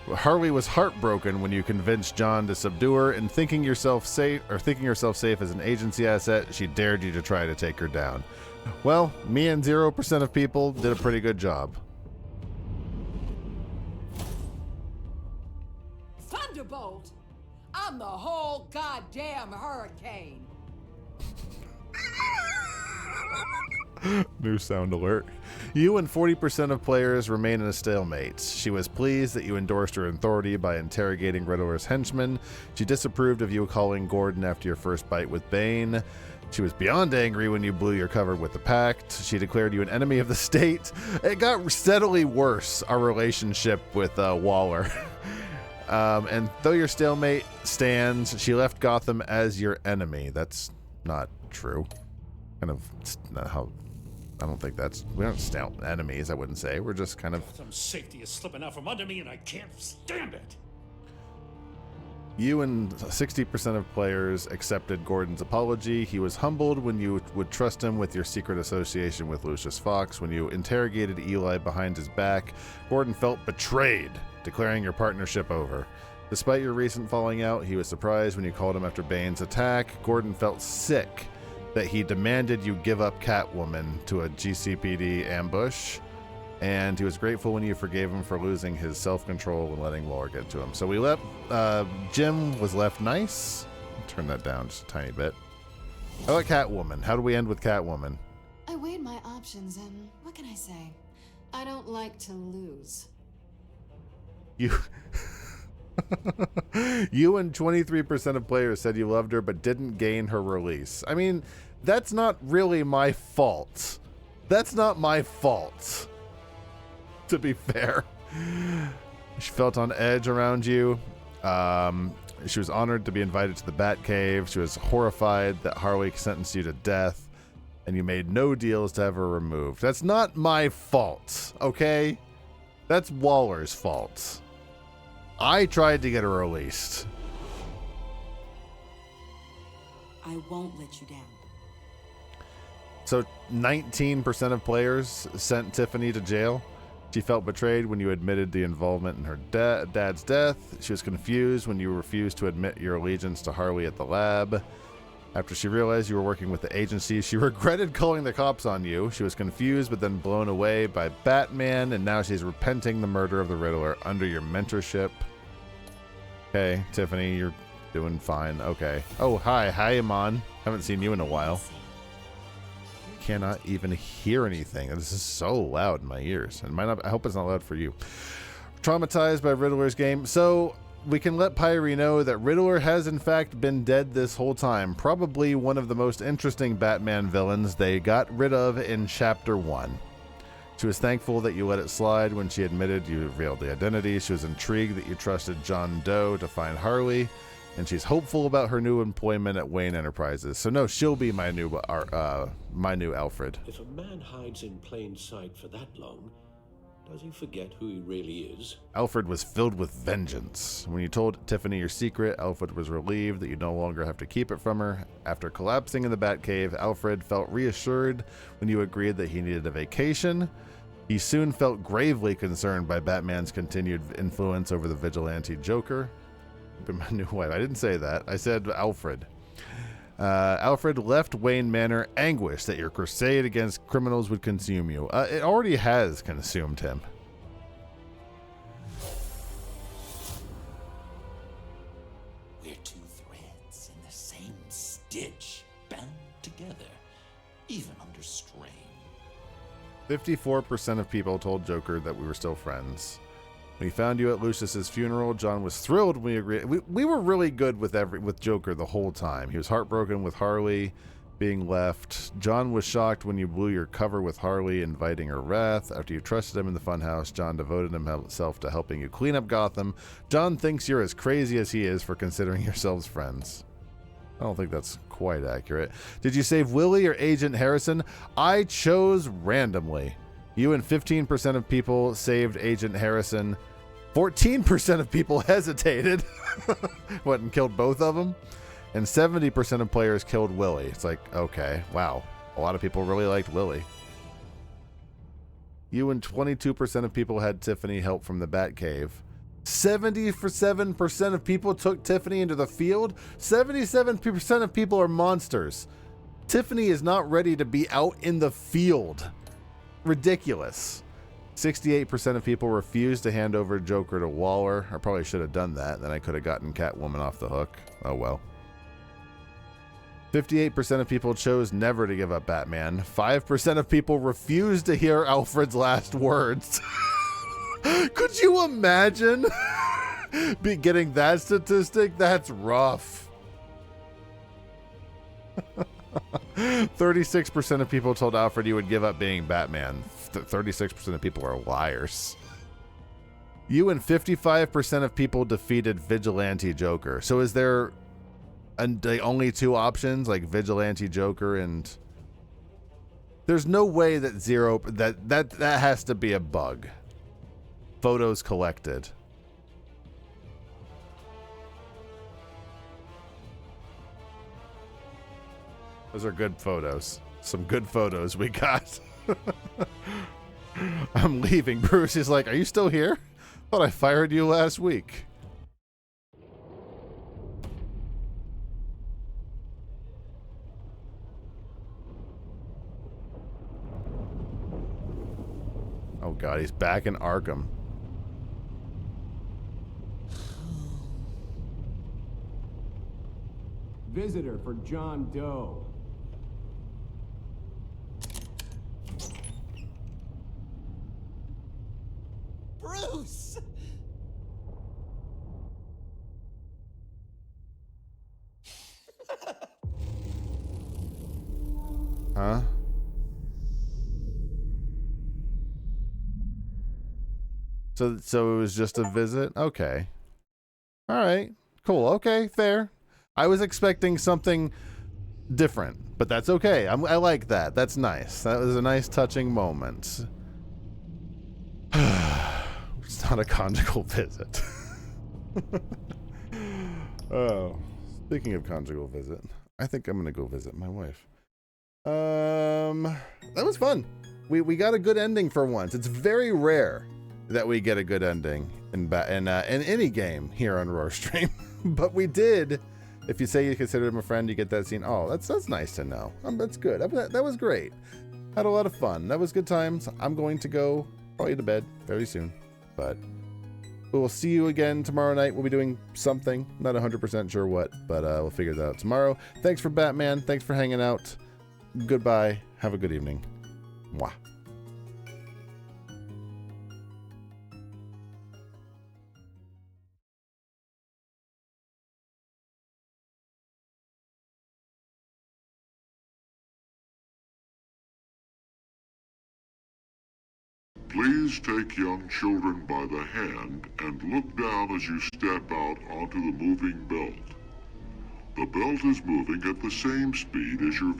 Harley was heartbroken when you convinced John to subdue her, and thinking yourself safe as an agency asset, she dared you to try to take her down. Well, me and 0% of people did a pretty good job. Thunderbolt! I'm the whole goddamn hurricane! New sound alert. You and 40% of players remain in a stalemate. She was pleased that you endorsed her authority by interrogating Riddler's henchmen. She disapproved of you calling Gordon after your first bite with Bane. She was beyond angry when you blew your cover with the Pact. She declared you an enemy of the state. It got steadily worse, our relationship with Waller. And though your stalemate stands, she left Gotham as your enemy. That's not true. Kind of not how... I don't think that's... We aren't stout enemies, I wouldn't say. We're just kind of... Some safety is slipping out from under me and I can't stand it. You and 60% of players accepted Gordon's apology. He was humbled when you would trust him with your secret association with Lucius Fox. When you interrogated Eli behind his back, Gordon felt betrayed, declaring your partnership over. Despite your recent falling out, he was surprised when you called him after Bane's attack. Gordon felt sick that he demanded you give up Catwoman to a GCPD ambush, and he was grateful when you forgave him for losing his self-control and letting Waller get to him. So we left, Jim was left nice. Turn that down just a tiny bit. How about Catwoman? How do we end with Catwoman? I weighed my options, and what can I say? I don't like to lose. You... You and 23% of players said you loved her but didn't gain her release. I mean, that's not really my fault. That's not my fault, to be fair. She felt on edge around you. She was honored to be invited to the Batcave. She was horrified that Harley sentenced you to death, and you made no deals to have her removed. That's not my fault, okay? That's Waller's fault. I tried to get her released. I won't let you down. So 19% of players sent Tiffany to jail. She felt betrayed when you admitted the involvement in her dad's death. She was confused when you refused to admit your allegiance to Harley at the lab. After she realized you were working with the agency, she regretted calling the cops on you. She was confused but then blown away by Batman, and now she's repenting the murder of the Riddler under your mentorship. Okay, Tiffany, you're doing fine. Okay. Oh, hi, Amon. Haven't seen you in a while. Cannot even hear anything. This is so loud in my ears. And I hope it's not loud for you. Traumatized by Riddler's game. So we can let Pyrie know that Riddler has in fact been dead this whole time. Probably one of the most interesting Batman villains they got rid of in Chapter 1. She was thankful that you let it slide when she admitted you revealed the identity. She was intrigued that you trusted John Doe to find Harley, and she's hopeful about her new employment at Wayne Enterprises. So no, she'll be my new Alfred. If a man hides in plain sight for that long, does he forget who he really is? Alfred was filled with vengeance. When you told Tiffany your secret, Alfred was relieved that you no longer have to keep it from her. After collapsing in the Batcave, Alfred felt reassured when you agreed that he needed a vacation. He soon felt gravely concerned by Batman's continued influence over the vigilante Joker. My new wife. I didn't say that. I said Alfred. Alfred left Wayne Manor anguished that your crusade against criminals would consume you. It already has consumed him. We're two threads in the same stitch, bound together, even under strain. 54% of people told Joker that we were still friends. When he found you at Lucius's funeral, John was thrilled when we agreed. We were really good with Joker the whole time. He was heartbroken with Harley being left. John was shocked when you blew your cover with Harley, inviting her wrath. After you trusted him in the funhouse, John devoted himself to helping you clean up Gotham. John thinks you're as crazy as he is for considering yourselves friends. I don't think that's quite accurate. Did you save Willie or Agent Harrison? I chose randomly. You and 15% of people saved Agent Harrison. 14% of people hesitated. What, and killed both of them? And 70% of players killed Willie. It's like, okay, wow. A lot of people really liked Willie. You and 22% of people had Tiffany help from the Batcave. 77% of people took Tiffany into the field. 77% of people are monsters. Tiffany is not ready to be out in the field. Ridiculous. 68% of people refused to hand over Joker to Waller. I probably should have done that. Then I could have gotten Catwoman off the hook. Oh well. 58% of people chose never to give up Batman. 5% of people refused to hear Alfred's last words. Could you imagine getting that statistic? That's rough. 36% of people told Alfred you would give up being Batman. 36% of people are liars. You and 55% of people defeated Vigilante Joker. So is there the only two options, like Vigilante Joker and... There's no way that that has to be a bug. Photos collected. Those are good photos. Some good photos we got. I'm leaving. Bruce is like, are you still here? Thought I fired you last week. Oh god, he's back in Arkham. Visitor for John Doe. Bruce! Huh? So it was just a visit? Okay. All right. Cool. Okay. Fair. I was expecting something different, but that's okay. I like that. That's nice. That was a nice touching moment. It's not a conjugal visit. Oh, speaking of conjugal visit, I think I'm gonna go visit my wife. That was fun. We got a good ending for once. It's very rare that we get a good ending in any game here on Roar Stream, but we did. If you say you consider him a friend, you get that scene. Oh, that's nice to know. That's good. That was great. Had a lot of fun. That was good times. I'm going to go probably to bed very soon, but we'll see you again tomorrow night. We'll be doing something. Not 100% sure what, but we'll figure that out tomorrow. Thanks for Batman. Thanks for hanging out. Goodbye. Have a good evening. Mwah. Please take young children by the hand and look down as you step out onto the moving belt. The belt is moving at the same speed as your vehicle.